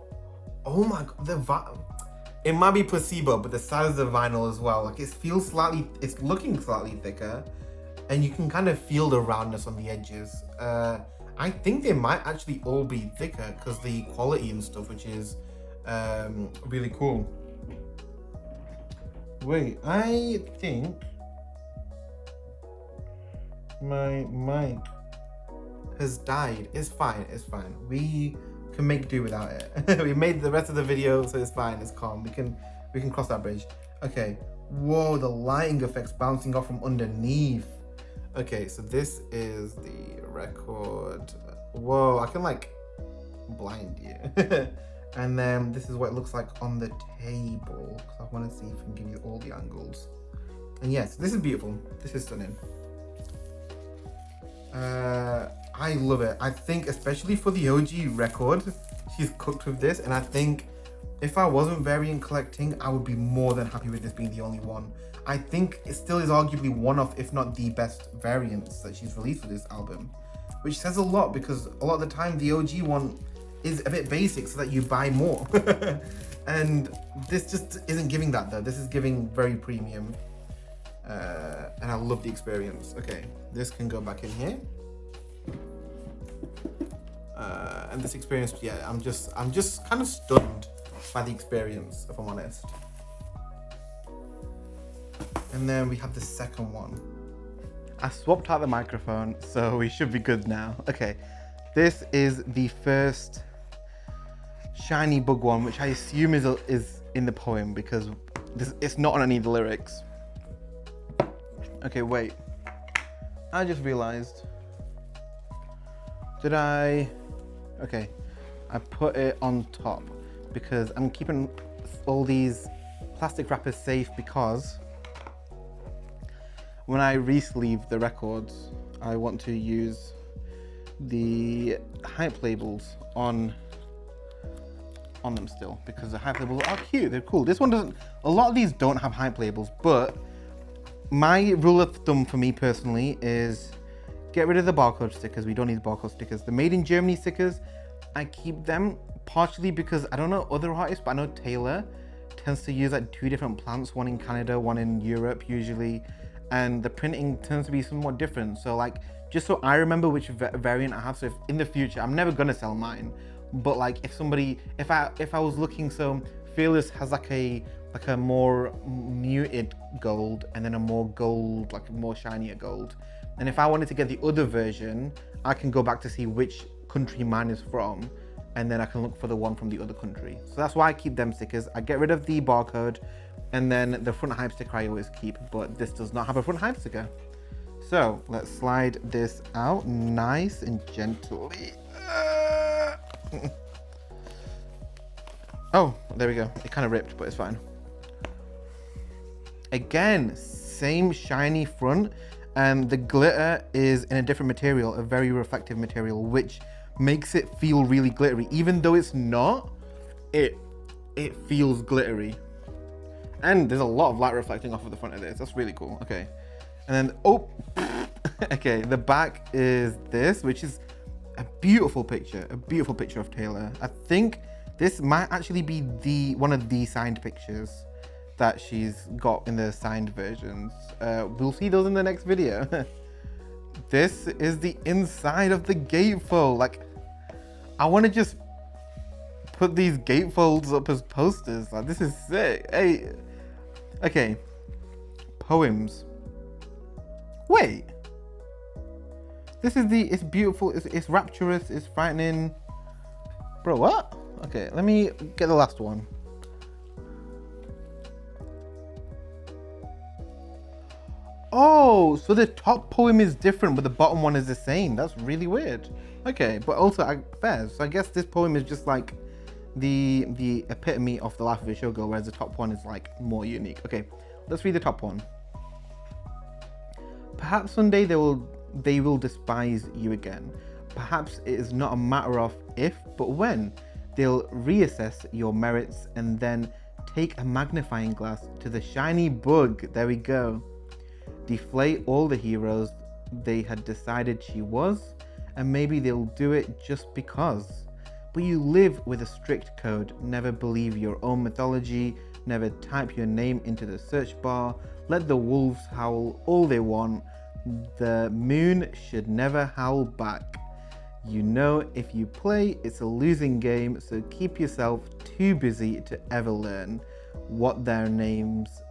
oh my god, it might be placebo, but the size of the vinyl as well, like it's looking slightly thicker, and you can kind of feel the roundness on the edges. I think they might actually all be thicker because the quality and stuff, which is really cool. Wait, I think my mic has died. It's fine, we can make do without it. We made the rest of the video, so it's fine, it's calm. We can cross that bridge. Okay, whoa, the lighting effects bouncing off from underneath. Okay, so this is the record. Whoa, I can like blind you. And then this is what it looks like on the table, because I want to see if I can give you all the angles. And yes, this is beautiful. This is stunning. I love it. I think especially for the OG record, she's cooked with this, and I think if I wasn't variant collecting, I would be more than happy with this being the only one. I think it still is arguably one of, if not the best variants that she's released for this album, which says a lot because a lot of the time the OG one is a bit basic so that you buy more. And this just isn't giving that though. This is giving very premium. And I love the experience. Okay, this can go back in here. And this experience, yeah, I'm just kind of stunned by the experience, if I'm honest. And then we have the second one. I swapped out the microphone, so we should be good now. Okay, this is the first shiny bug one, which I assume is in the poem because it's not on any of the lyrics. Okay, wait. I just realized. Okay, I put it on top because I'm keeping all these plastic wrappers safe because when I re-sleeve the records, I want to use the hype labels on them still because the hype labels are cute, they're cool. This one doesn't, a lot of these don't have hype labels, but my rule of thumb for me personally is get rid of the barcode stickers. We don't need barcode stickers. The made in Germany stickers, I keep them partially because I don't know other artists, but I know Taylor tends to use like 2 different plants, one in Canada, one in Europe usually. and the printing tends to be somewhat different. So like, just so I remember which variant I have, so if in the future, I'm never gonna sell mine, but like if I was looking, so Fearless has like a more muted gold and then a more gold, like a more shinier gold. And if I wanted to get the other version, I can go back to see which country mine is from, and then I can look for the one from the other country. So that's why I keep them stickers. I get rid of the barcode, and then the front hype sticker I always keep, but this does not have a front hype sticker. So let's slide this out nice and gently. Oh, there we go. It kind of ripped, but it's fine. Again, same shiny front, and the glitter is in a different material, a very reflective material, which makes it feel really glittery. Even though it's not, it feels glittery. And there's a lot of light reflecting off of the front of this. That's really cool. Okay. And then, oh, okay, the back is this, which is a beautiful picture of Taylor. I think this might actually be one of the signed pictures that she's got in the signed versions. We'll see those in the next video. This is the inside of the gatefold. Like, I want to just put these gatefolds up as posters. Like, this is sick. Hey, okay, poems. Wait, this is it's beautiful, it's rapturous, it's frightening. Bro, what? Okay, let me get the last one. Oh, so the top poem is different, but the bottom one is the same. That's really weird. Okay, but also fair. So I guess this poem is just like the epitome of the life of a showgirl, whereas the top one is like more unique. Okay, let's read the top one. Perhaps someday they will despise you again. Perhaps it is not a matter of if, but when. They'll reassess your merits and then take a magnifying glass to the shiny bug. There we go. Deflate all the heroes they had decided she was, and maybe they'll do it just because. But you live with a strict code. Never believe your own mythology. Never type your name into the search bar. Let the wolves howl all they want. The moon should never howl back. You know, if you play, it's a losing game, so keep yourself too busy to ever learn what's their name's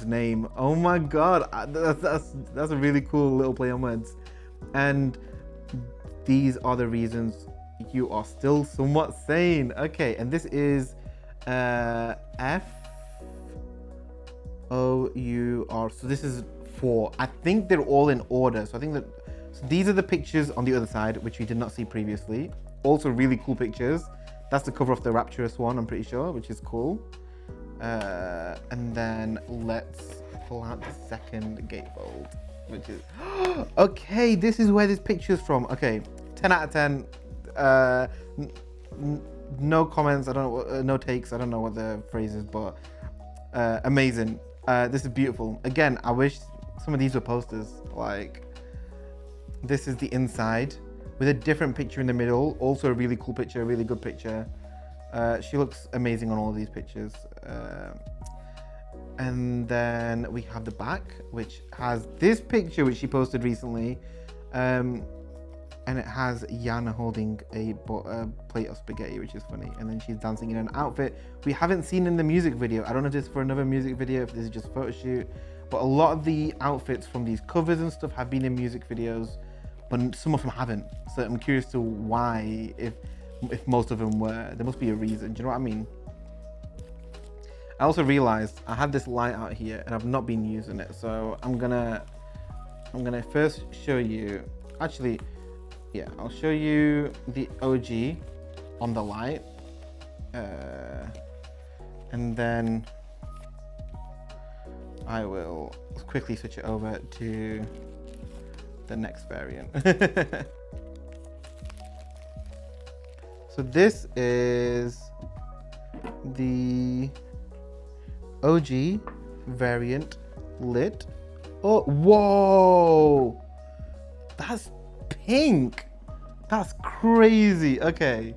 name. Oh my god, that's a really cool little play on words. And these are the reasons you are still somewhat sane. Okay, and this is F-O-U-R. So this is 4. I think they're all in order. So I think that these are the pictures on the other side, which we did not see previously. Also really cool pictures. That's the cover of the Rapturous one, I'm pretty sure, which is cool. And then let's pull out the second gatefold, which is okay, this is where this picture is from. Okay, 10 out of 10. No comments, I don't know, no takes, I don't know what the phrase is, but amazing. This is beautiful. Again, I wish some of these were posters. Like, this is the inside with a different picture in the middle. Also a really cool picture, a really good picture. She looks amazing on all of these pictures. And then we have the back, which has this picture which she posted recently. And it has Yana holding a plate of spaghetti, which is funny. And then she's dancing in an outfit we haven't seen in the music video. I don't know if this is for another music video, if this is just a photo shoot. But a lot of the outfits from these covers and stuff have been in music videos, but some of them haven't. So I'm curious to why, if most of them were. There must be a reason. Do you know what I mean? I also realized I have this light out here and I've not been using it. So I'm gonna first show you, actually, yeah, I'll show you the OG on the light. And then I will quickly switch it over to the next variant. So this is the OG variant lit. Oh, whoa! That's pink! That's crazy. Okay,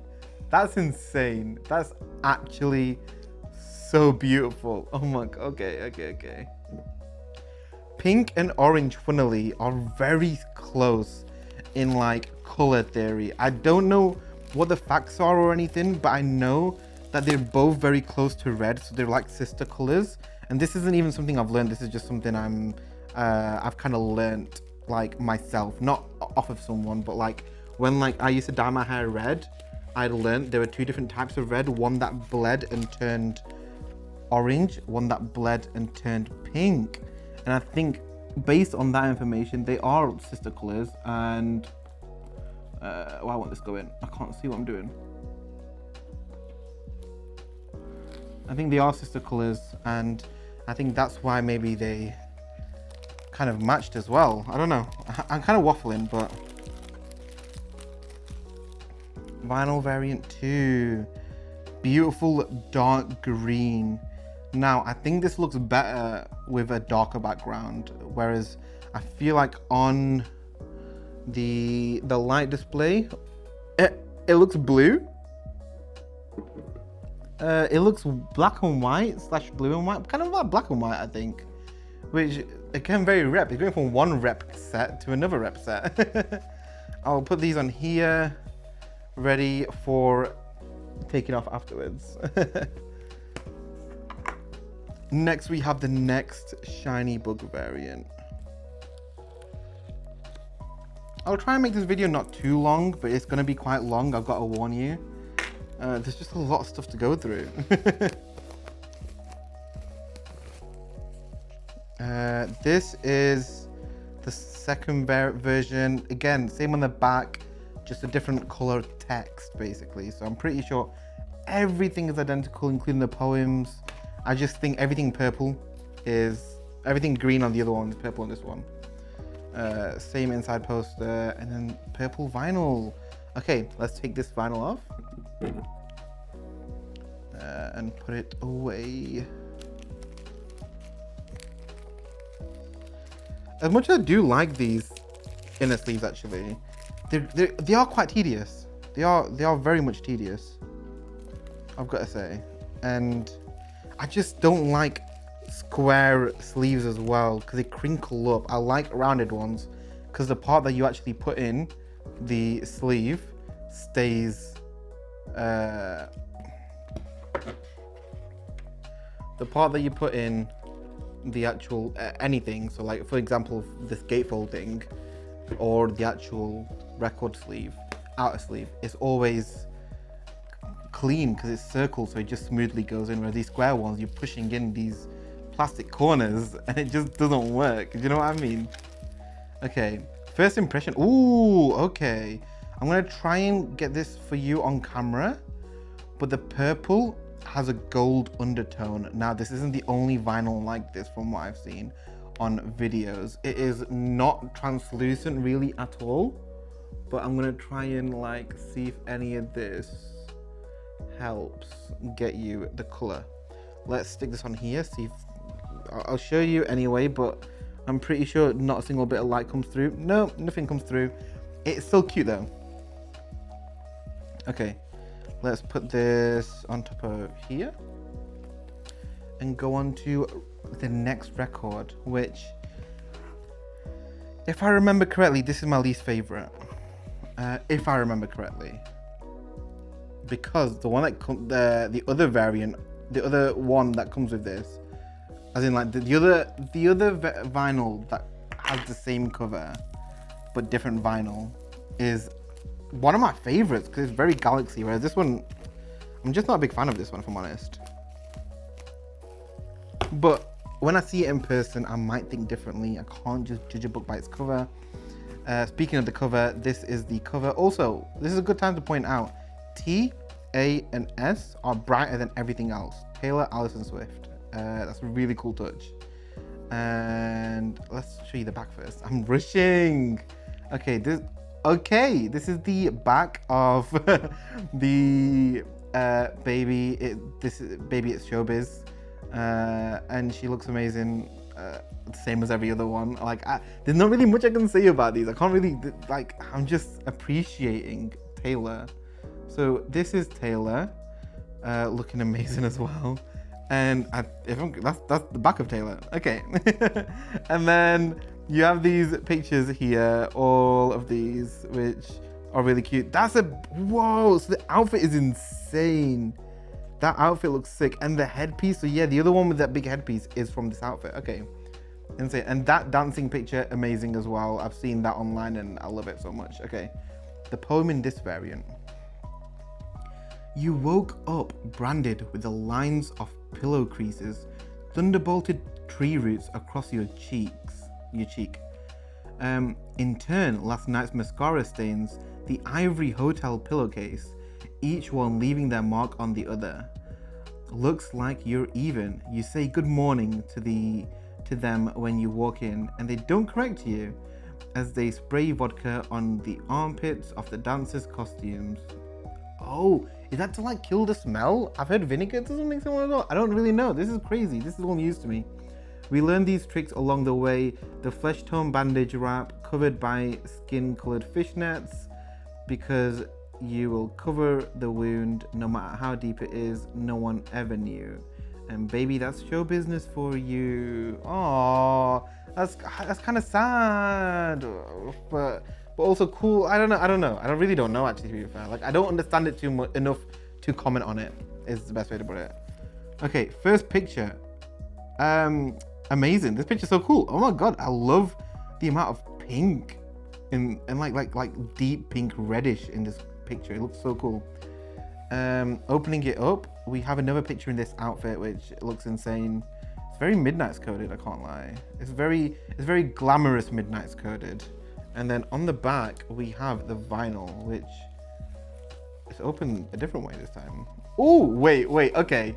that's insane. That's actually so beautiful. Oh my god. Okay. Pink and orange, funnily, are very close in like color theory. I don't know what the facts are or anything, but I know that they're both very close to red, so they're like sister colors. And this isn't even something I've learned. This is just something I've kind of learned like myself, not off of someone, but like when like I used to dye my hair red, I learned there were two different types of red, one that bled and turned orange, one that bled and turned pink. And I think based on that information, they are sister colors. And why won't this go in? I can't see what I'm doing. I think they are sister colors, and I think that's why maybe they kind of matched as well. I don't know. I'm kind of waffling, but vinyl variant 2, beautiful dark green. Now I think this looks better with a darker background, whereas I feel like on the light display it looks blue. It looks black and white / blue and white, kind of like black and white, I think, which again very rep. It's going from one rep set to another rep set. I'll put these on here, ready for taking off afterwards. Next we have the next shiny bug variant. I'll try and make this video not too long, but it's going to be quite long, I've got to warn you. There's just a lot of stuff to go through. This is the second version. Again, same on the back, just a different color text basically. So I'm pretty sure everything is identical, including the poems. I just think everything purple is, everything green on the other one is purple on this one. Same inside poster, and then purple vinyl. Okay, let's take this vinyl off. And put it away. As much as I do like these inner sleeves, actually, they are quite tedious. They are very much tedious, I've got to say. And I just don't like square sleeves as well, because they crinkle up. I like rounded ones, because the part that you actually put in the sleeve stays the part that you put in the actual anything, so like for example this gatefold thing or the actual record sleeve, outer sleeve, is always clean because it's circle, so it just smoothly goes in, whereas these square ones you're pushing in these plastic corners and it just doesn't work. Do you know what I mean? Okay, first impression. Ooh, okay, I'm gonna try and get this for you on camera, but the purple has a gold undertone. Now this isn't the only vinyl like this from what I've seen on videos. It is not translucent really at all, but I'm gonna try and like see if any of this helps get you the color. Let's stick this on here, see if I'll show you anyway, but I'm pretty sure not a single bit of light comes through. No, nothing comes through. It's still cute though. Okay, let's put this on top of here and go on to the next record, which, if I remember correctly, this is my least favorite. If I remember correctly, because the one that the other variant, the other one that comes with this, as in like the other vinyl that has the same cover but different vinyl, is one of my favorites because it's very galaxy, whereas this one, I'm just not a big fan of this one if I'm honest. But when I see it in person, I might think differently. I can't just judge a book by its cover. Speaking of the cover, this is the cover. Also, this is a good time to point out, T, A, and S are brighter than everything else. Taylor, Allison Swift. That's a really cool touch. And let's show you the back first. I'm rushing. Okay, this is the back of the baby. This is Baby It's Showbiz, and she looks amazing. Same as every other one. Like, there's not really much I can say about these. I can't really like. I'm just appreciating Taylor. So this is Taylor, looking amazing as well. And that's the back of Taylor. Okay. And then you have these pictures here, all of these, which are really cute. Whoa, so the outfit is insane. That outfit looks sick. And the headpiece, so yeah, the other one with that big headpiece is from this outfit. Okay, insane. And that dancing picture, amazing as well. I've seen that online and I love it so much. Okay, the poem in this variant. You woke up branded with the lines of pillow creases, thunderbolted tree roots across your cheek. In turn, last night's mascara stains the ivory hotel pillowcase, each one leaving their mark on the other. Looks like you're even. You say good morning to them when you walk in, and they don't correct you as they spray vodka on the armpits of the dancers' costumes. Oh, is that to like kill the smell? I've heard vinegar doesn't make someone at all. I don't really know. This is crazy. This is all news to me. We learned these tricks along the way. The flesh tone bandage wrap covered by skin colored fishnets, because you will cover the wound no matter how deep it is. No one ever knew. And baby, that's show business for you. Oh, that's kind of sad, but also cool. I don't know. I really don't know, actually, to be fair. Like, I don't understand it enough to comment on it, is the best way to put it. Okay, first picture. Amazing. This picture's so cool. Oh my god, I love the amount of pink and like deep pink reddish in this picture. It looks so cool. Opening it up, we have another picture in this outfit which looks insane. It's very Midnight's coded, I can't lie. It's very glamorous Midnight's coded. And then on the back we have the vinyl, which is open a different way this time. Oh, wait, okay.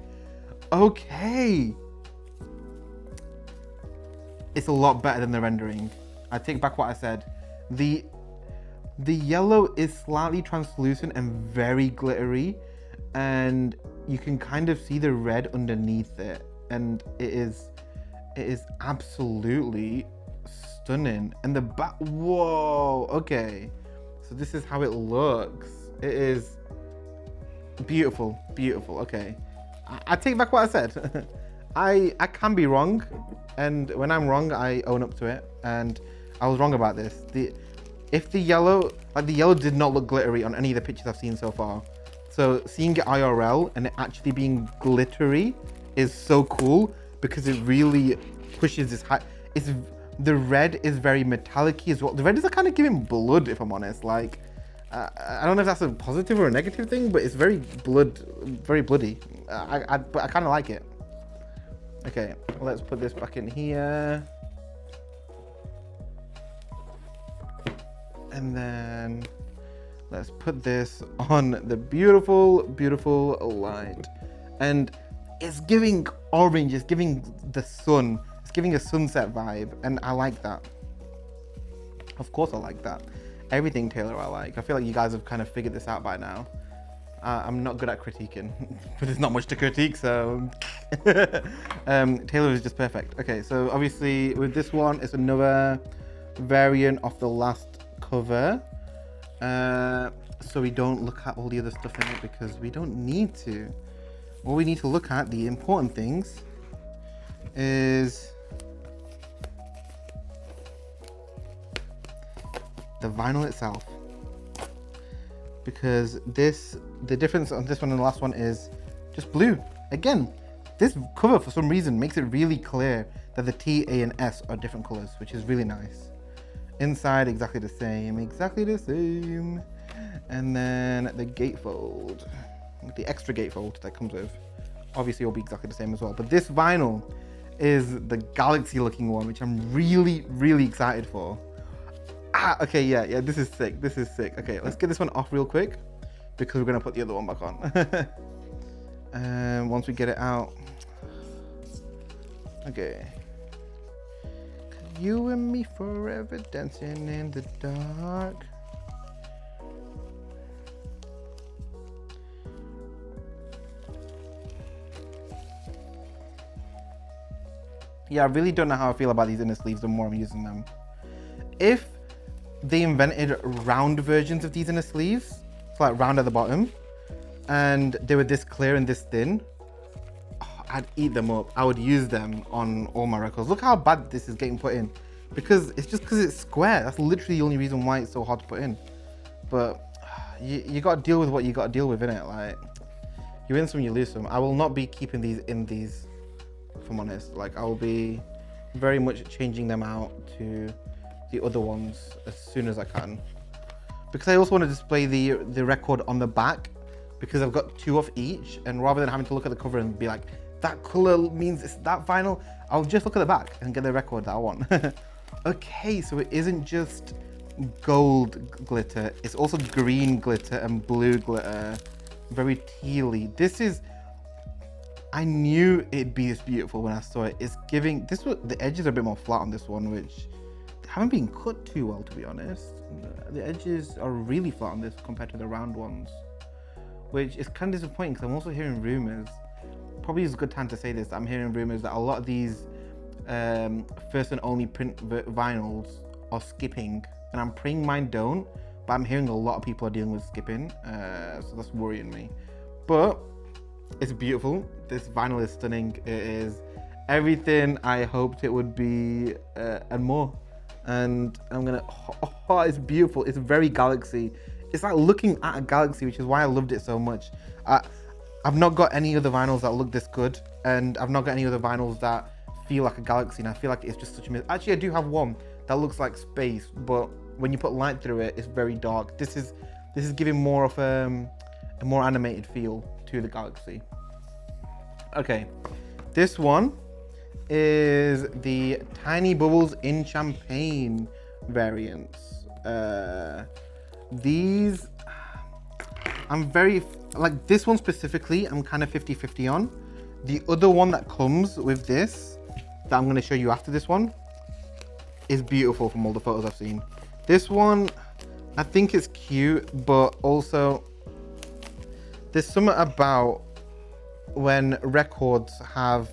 It's a lot better than the rendering. I take back what I said. The yellow is slightly translucent and very glittery, and you can kind of see the red underneath it, and it is absolutely stunning. And the back, whoa, okay. So this is how it looks. It is beautiful, okay. I take back what I said. I can be wrong, and when I'm wrong, I own up to it, and I was wrong about this. The yellow did not look glittery on any of the pictures I've seen so far. So seeing it IRL and it actually being glittery is so cool, because it really pushes this high. The red is very metallic-y as well. The red is kind of giving blood, if I'm honest. Like, I don't know if that's a positive or a negative thing, but it's very bloody. But I kind of like it. Okay, let's put this back in here. And then let's put this on the beautiful light. And it's giving orange, it's giving the sun, it's giving a sunset vibe, and I like that. Of course I like that. Everything Taylor I like. I feel like you guys have kind of figured this out by now. I'm not good at critiquing, but there's not much to critique, so Taylor is just perfect. Okay, so obviously with this one, it's another variant of the last cover, so we don't look at all the other stuff in it, because we don't need to. All we need to look at, the important things, is the vinyl itself. Because the difference on this one and the last one is just blue. Again, this cover for some reason makes it really clear that the T, A, and S are different colors, which is really nice. Inside, exactly the same. And then the gatefold, the extra gatefold that comes with, obviously will be exactly the same as well. But this vinyl is the galaxy looking one, which I'm really excited for. Okay, yeah, this is sick. Okay, let's get this one off real quick, because we're gonna put the other one back on. And once we get it out, okay. You and me forever dancing in the dark. Yeah, I really don't know how I feel about these inner sleeves the more I'm using them. If they invented round versions of these inner sleeves, so like round at the bottom, and they were this clear and this thin, I'd eat them up. I would use them on all my records. Look how bad this is getting put in. Because it's just because it's square. That's literally the only reason why it's so hard to put in. But you got to deal with what you got to deal with, innit? Like, you win some, you lose some. I will not be keeping these in these, if I'm honest. Like, I will be very much changing them out to the other ones as soon as I can. Because I also want to display the record on the back, because I've got 2 of each, and rather than having to look at the cover and be like, that color means it's that vinyl, I'll just look at the back and get the record that I want. Okay, so it isn't just gold glitter, it's also green glitter and blue glitter, very tealy. This is, I knew it'd be this beautiful when I saw it. It's giving, the edges are a bit more flat on this one, which haven't been cut too well, to be honest. The edges are really flat on this compared to the round ones, which is kind of disappointing because I'm also hearing rumors, probably is a good time to say this, I'm hearing rumors that a lot of these first and only print vinyls are skipping, and I'm praying mine don't, but I'm hearing a lot of people are dealing with skipping, so that's worrying me. But it's beautiful. This vinyl is stunning. It is everything I hoped it would be and more. And I'm gonna, oh, it's beautiful. It's very galaxy. It's like looking at a galaxy, which is why I loved it so much. I've not got any other vinyls that look this good, and I've not got any other vinyls that feel like a galaxy, and I feel like it's just such a actually I do have one that looks like space, but when you put light through it, it's very dark. This is giving more of a more animated feel to the galaxy. Okay, this one is the Tiny Bubbles in Champagne variants. These, I'm very, like this one specifically, I'm kind of 50-50 on. The other one that comes with this, that I'm going to show you after this one, is beautiful from all the photos I've seen. This one, I think it's cute, but also there's something about when records have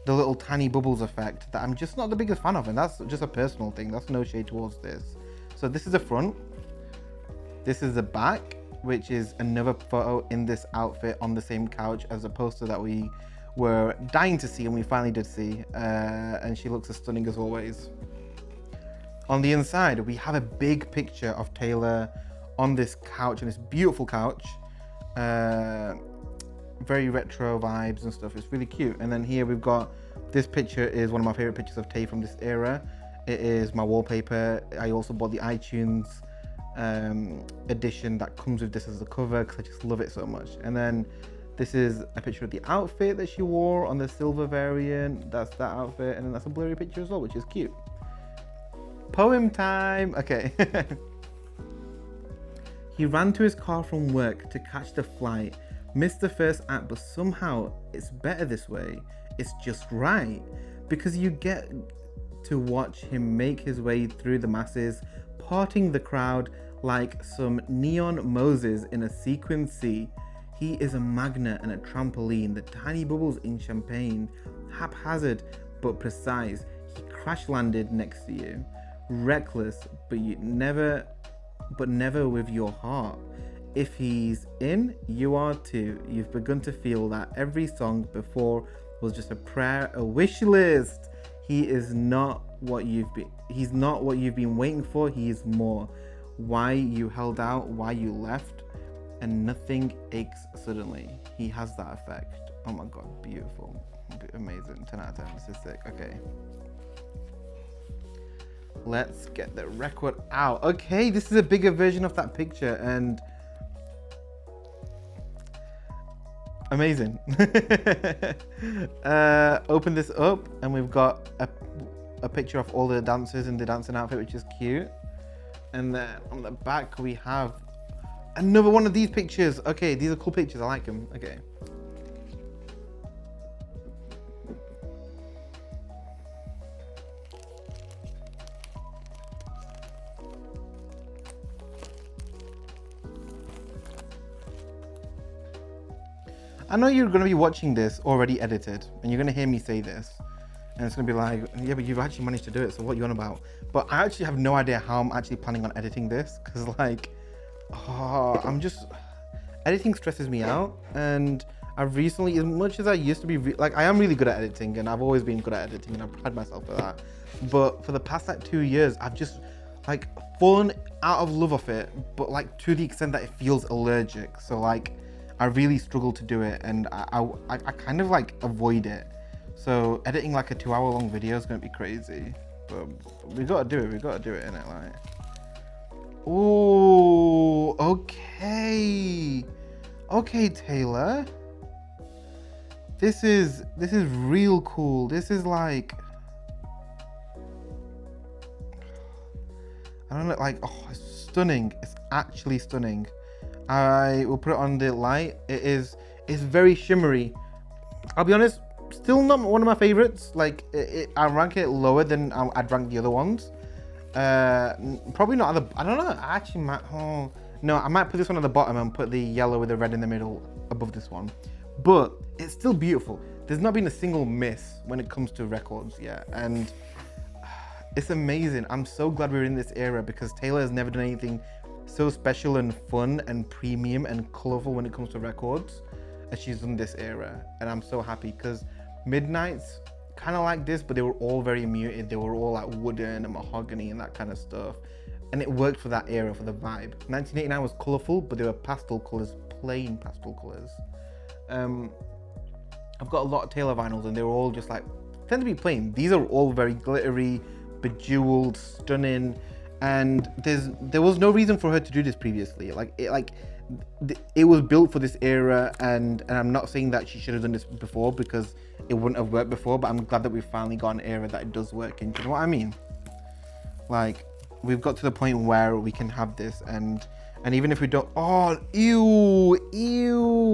the little tiny bubbles effect that I'm just not the biggest fan of, and that's just a personal thing. That's no shade towards this. So this is the front. This is the back, which is another photo in this outfit on the same couch as a poster that we were dying to see, and we finally did see, and she looks as stunning as always. On the inside, we have a big picture of Taylor on this couch, and this beautiful couch, very retro vibes and stuff. It's really cute. And then here we've got, this picture is one of my favorite pictures of Tay from this era. It is my wallpaper. I also bought the iTunes edition that comes with this as the cover because I just love it so much. And then this is a picture of the outfit that she wore on the silver variant. That's that outfit, and then that's a blurry picture as well, which is cute. Poem time. Okay. He ran to his car from work to catch the flight, missed the first act, but somehow it's better this way. It's just right, because you get to watch him make his way through the masses, parting the crowd like some neon Moses in a sequin sea. He is a magnet and a trampoline, the tiny bubbles in champagne, haphazard but precise. He crash landed next to you, reckless but never with your heart. If he's in, you are too. You've begun to feel that every song before was just a prayer, a wish list. He's not what you've been waiting for. He is more. Why you held out, why you left, and nothing aches suddenly. He has that effect. Oh my god, beautiful. Amazing. 10 out of 10. This is sick. Okay. Let's get the record out. Okay, this is a bigger version of that picture, and amazing. Open this up, and we've got a picture of all the dancers in the dancing outfit, which is cute. And then on the back we have another one of these pictures. Okay, these are cool pictures. I like them. Okay. I know you're going to be watching this already edited, and you're going to hear me say this, and it's going to be like, yeah, but you've actually managed to do it, so what are you on about? But I actually have no idea how I'm actually planning on editing this, because like, editing stresses me out, and I've recently, as much as I used to be, like, I am really good at editing, and I've always been good at editing, and I pride myself for that. But for the past like 2 years, I've just like fallen out of love of it, but like to the extent that it feels allergic. So like, I really struggle to do it, and I kind of like avoid it. So editing like a 2-hour long video is gonna be crazy, but we gotta do it. We gotta do it, innit? Like, oh, okay, okay, Taylor. This is real cool. This is like, I don't know, like, oh, it's stunning. It's actually stunning. I will put it on the light. It's very shimmery. I'll be honest, still not one of my favorites. Like, I rank it lower than I'd rank the other ones. Probably not at the, I don't know, I actually might, oh, no, I might put this one at the bottom and put the yellow with the red in the middle above this one. But it's still beautiful. There's not been a single miss when it comes to records yet. And it's amazing. I'm so glad we're in this era, because Taylor has never done anything so special and fun and premium and colorful when it comes to records as she's done this era. And I'm so happy, because Midnight's kind of like this, but they were all very muted. They were all like wooden and mahogany and that kind of stuff. And it worked for that era, for the vibe. 1989 was colorful, but they were pastel colors, plain pastel colors. I've got a lot of Taylor vinyls, and they were all just like, tend to be plain. These are all very glittery, bejeweled, stunning, and there was no reason for her to do this previously. It was built for this era, and I'm not saying that she should have done this before, because it wouldn't have worked before, but I'm glad that we've finally got an era that it does work in. Do you know what I mean? Like, we've got to the point where we can have this, and even if we don't, oh, ew,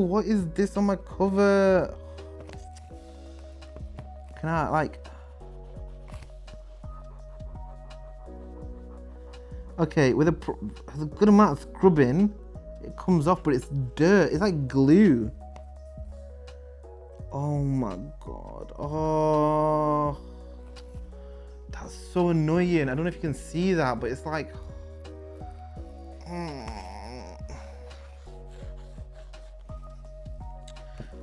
what is this on my cover? Can I, like, okay, with a good amount of scrubbing, it comes off, but it's dirt. It's like glue. Oh my God. Oh, that's so annoying. I don't know if you can see that, but it's like,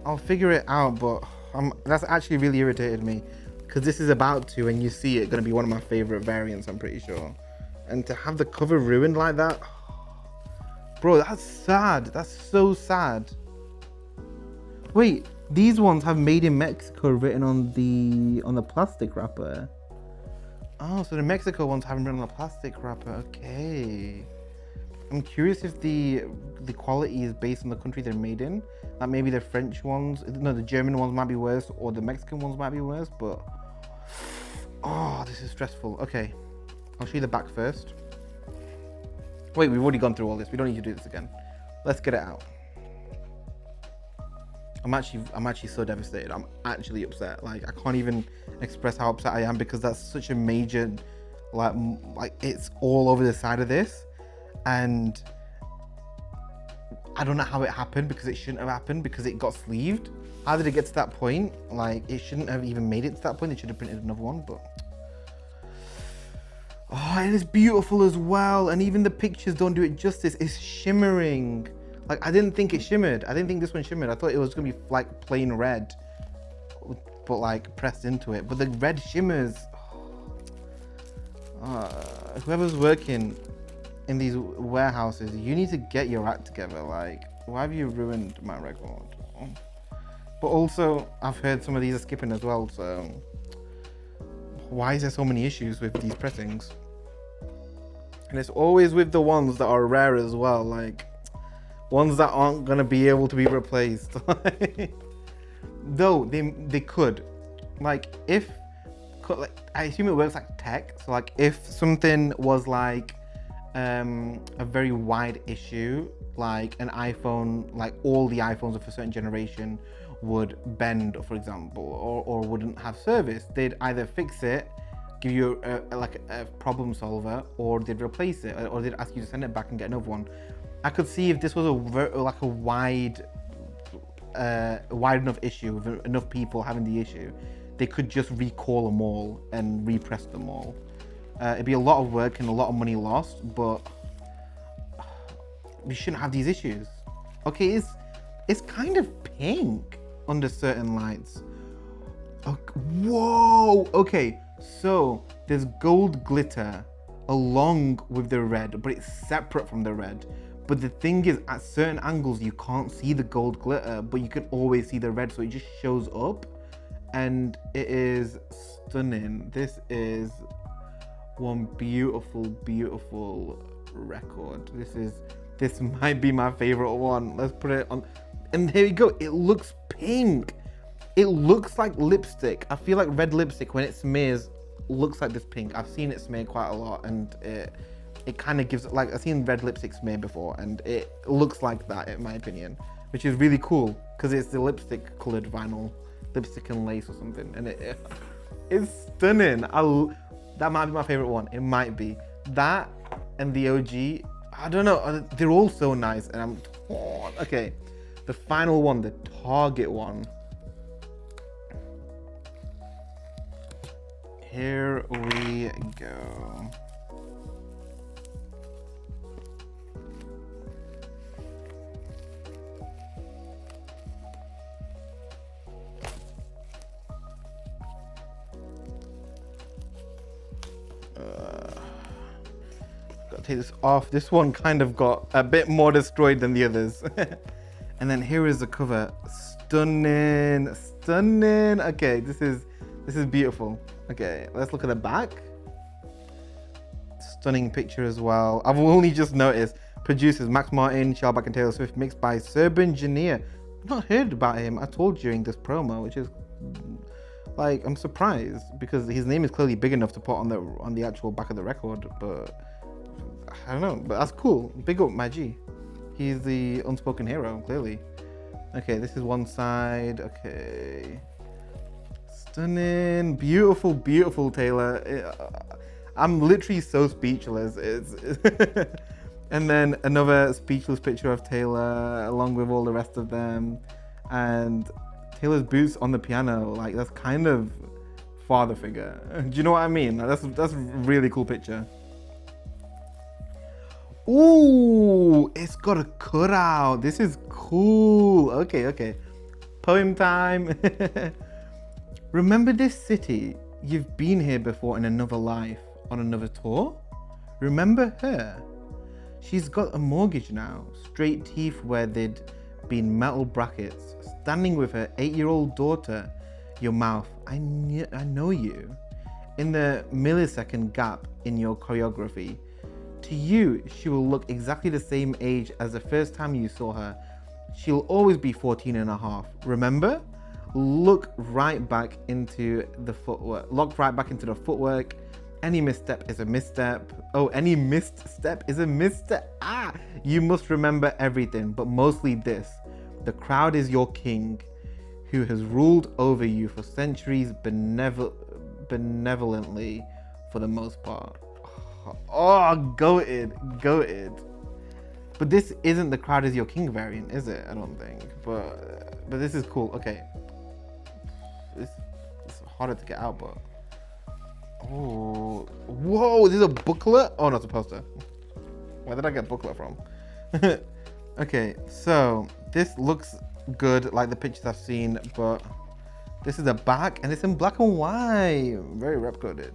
I'll figure it out, but that's actually really irritated me, because this is about to, and you see it, going to be one of my favorite variants, I'm pretty sure. And to have the cover ruined like that, bro, that's sad. That's so sad. Wait, these ones have "Made in Mexico" written on the plastic wrapper. Oh, so the Mexico ones haven't written on the plastic wrapper. Okay. I'm curious if the quality is based on the country they're made in. Like maybe the French ones, no, the German ones might be worse, or the Mexican ones might be worse, but oh, this is stressful. Okay, I'll show you the back first. Wait, we've already gone through all this. We don't need to do this again. Let's get it out. I'm actually so devastated. I'm actually upset. Like, I can't even express how upset I am, because that's such a major, like it's all over the side of this. And I don't know how it happened, because it shouldn't have happened, because it got sleeved. How did it get to that point? Like, it shouldn't have even made it to that point. They should have printed another one, but oh, and it's beautiful as well. And even the pictures don't do it justice. It's shimmering. Like, I didn't think it shimmered. I didn't think this one shimmered. I thought it was gonna be like plain red, but like pressed into it. But the red shimmers. Whoever's working in these warehouses, you need to get your act together. Like, why have you ruined my record? But also, I've heard some of these are skipping as well, so why is there so many issues with these pressings? And it's always with the ones that are rare as well, like ones that aren't gonna be able to be replaced. Though they could, like, if, like, I assume it works like tech. So like, if something was like a very wide issue, like an iPhone, like all the iPhones of a certain generation would bend, for example, or wouldn't have service, they'd either fix it, give you a problem solver, or they'd replace it, or they'd ask you to send it back and get another one. I could see if this was a wide enough issue with enough people having the issue, they could just recall them all and repress them all. It'd be a lot of work and a lot of money lost, but we shouldn't have these issues. Okay, It's kind of pink under certain lights. Okay. Whoa, okay, so there's gold glitter along with the red, but it's separate from the red. But the thing is, at certain angles, you can't see the gold glitter, but you can always see the red, so it just shows up. And it is stunning. This is one beautiful, beautiful record. This might be my favorite one. Let's put it on. And here we go. It looks pink. It looks like lipstick. I feel like red lipstick, when it smears, looks like this pink. I've seen it smear quite a lot, and it kind of gives, like, I've seen red lipstick smear before, and it looks like that, in my opinion, which is really cool because it's the lipstick colored vinyl, lipstick and lace or something, and it's stunning. That might be my favorite one. It might be that and the OG. I don't know. They're all so nice, and I'm torn. Okay, the final one, the Target one. Here we go. Gotta take this off. This one kind of got a bit more destroyed than the others. And then here is the cover. Stunning, stunning. Okay, this is beautiful. Okay, let's look at the back. Stunning picture as well. I've only just noticed. Producers Max Martin, Shah and Taylor Swift, mixed by Serban Janier. I've not heard about him at all during this promo, which is like, I'm surprised because his name is clearly big enough to put on the actual back of the record, but I don't know. But that's cool. Big up my G. He's the unspoken hero, clearly. Okay, this is one side. Okay. Stunning, beautiful, beautiful Taylor. I'm literally so speechless. And then another speechless picture of Taylor along with all the rest of them, and Taylor's boots on the piano. Like, that's kind of father figure. Do you know what I mean? Like, that's a really cool picture. Ooh, it's got a cutout. This is cool. Okay. Poem time. Remember this city? You've been here before in another life, on another tour? Remember her? She's got a mortgage now, straight teeth where they'd been metal brackets, standing with her 8-year-old daughter. Your mouth, I know you. In the millisecond gap in your choreography. To you, she will look exactly the same age as the first time you saw her. She'll always be 14 and a half. Remember? Look right back into the footwork. Look right back into the footwork. Any misstep is a misstep. Oh, any missed step is a misstep. You must remember everything, but mostly this. The crowd is your king, who has ruled over you for centuries benevolently for the most part. Oh, goated. But this isn't the crowd is your king variant, is it? I don't think. But this is cool. Okay. It's harder to get out, but... Oh, whoa, this is a booklet? Oh, no, it's a poster. Where did I get booklet from? Okay, so this looks good, like the pictures I've seen, but this is the back, and it's in black and white. Very rep coded.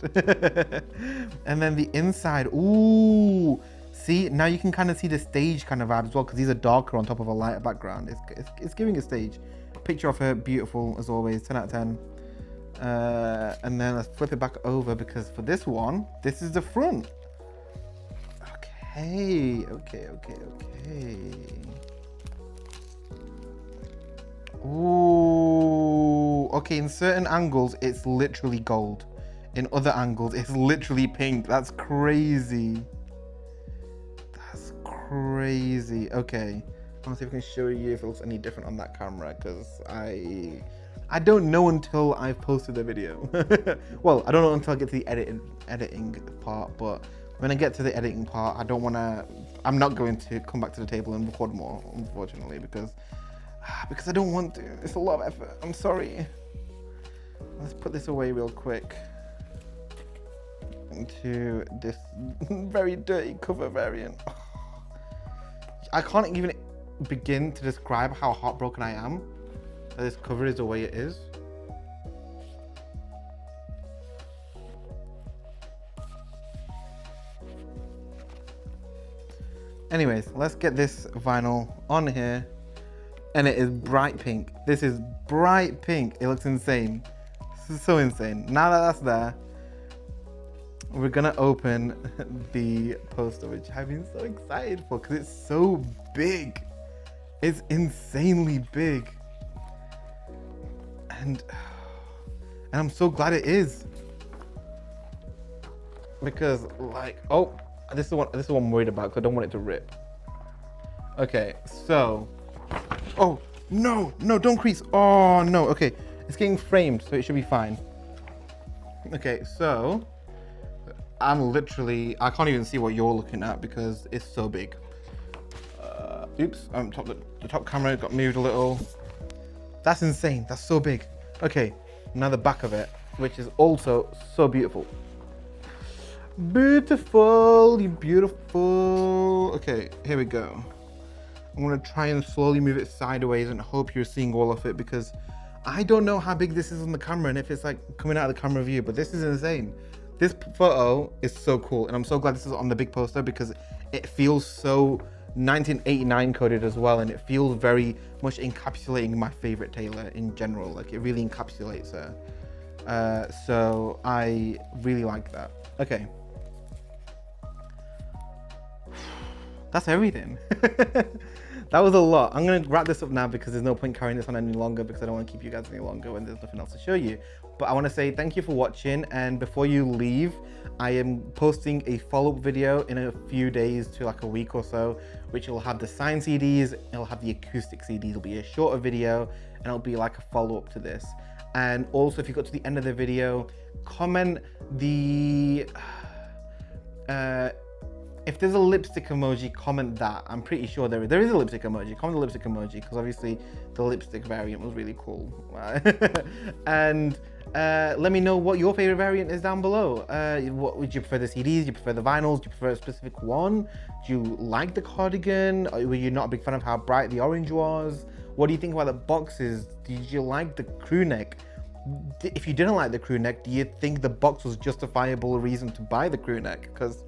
And then the inside, ooh. See, now you can kind of see the stage kind of vibe as well, because these are darker on top of a lighter background. It's giving a stage. Picture of her, beautiful as always, 10 out of 10. And then let's flip it back over, because for this one, this is the front. Okay. Ooh, okay, in certain angles, it's literally gold. In other angles, it's literally pink. That's crazy. Okay, I'm gonna see if I can show you if it looks any different on that camera, because I don't know until I've posted the video. Well, I don't know until I get to the editing part, but when I get to the editing part, I'm not going to come back to the table and record more, unfortunately, because I don't want to. It's a lot of effort. I'm sorry. Let's put this away real quick into this very dirty cover variant. I can't even... begin to describe how heartbroken I am that this cover is the way it is. Anyways, let's get this vinyl on here. And it is bright pink. This is bright pink. It looks insane. This is so insane. Now that that's there, we're gonna open the poster, which I've been so excited for because it's so big. It's insanely big. And I'm so glad it is. Because like, oh, this is what I'm worried about because I don't want it to rip. Okay, so, oh, no, don't crease. Oh no, okay. It's getting framed, so it should be fine. Okay, so, I can't even see what you're looking at because it's so big. Oops, the top camera got moved a little. That's insane, that's so big. Okay, now the back of it, which is also so beautiful. Beautiful, you beautiful. Okay, here we go. I'm gonna try and slowly move it sideways and hope you're seeing all of it because I don't know how big this is on the camera and if it's like coming out of the camera view, but this is insane. This photo is so cool and I'm so glad this is on the big poster because it feels so 1989 coded as well, and it feels very much encapsulating my favorite Taylor in general. Like it really encapsulates her. So I really like that. Okay. That's everything. That was a lot. I'm gonna wrap this up now because there's no point carrying this on any longer because I don't want to keep you guys any longer when there's nothing else to show you. But I want to say thank you for watching, and before you leave, I am posting a follow-up video in a few days to like a week or so, which will have the signed CDs, it'll have the acoustic CDs, it'll be a shorter video, and it'll be like a follow-up to this. And also, if you got to the end of the video, comment the if there's a lipstick emoji, comment that. I'm pretty sure there is a lipstick emoji. Comment the lipstick emoji because obviously the lipstick variant was really cool. And let me know what your favorite variant is down below. What would you prefer, the CDs? Do you prefer the vinyls? Do you prefer a specific one? Do you like the cardigan? Or were you not a big fan of how bright the orange was? What do you think about the boxes? Did you like the crew neck? If you didn't like the crew neck, do you think the box was justifiable reason to buy the crew neck? Because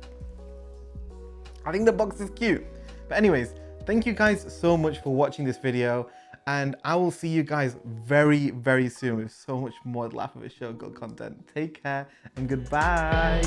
I think the box is cute. But anyways, thank you guys so much for watching this video, and I will see you guys very, very soon with so much more Life of a Showgirl content. Take care and goodbye.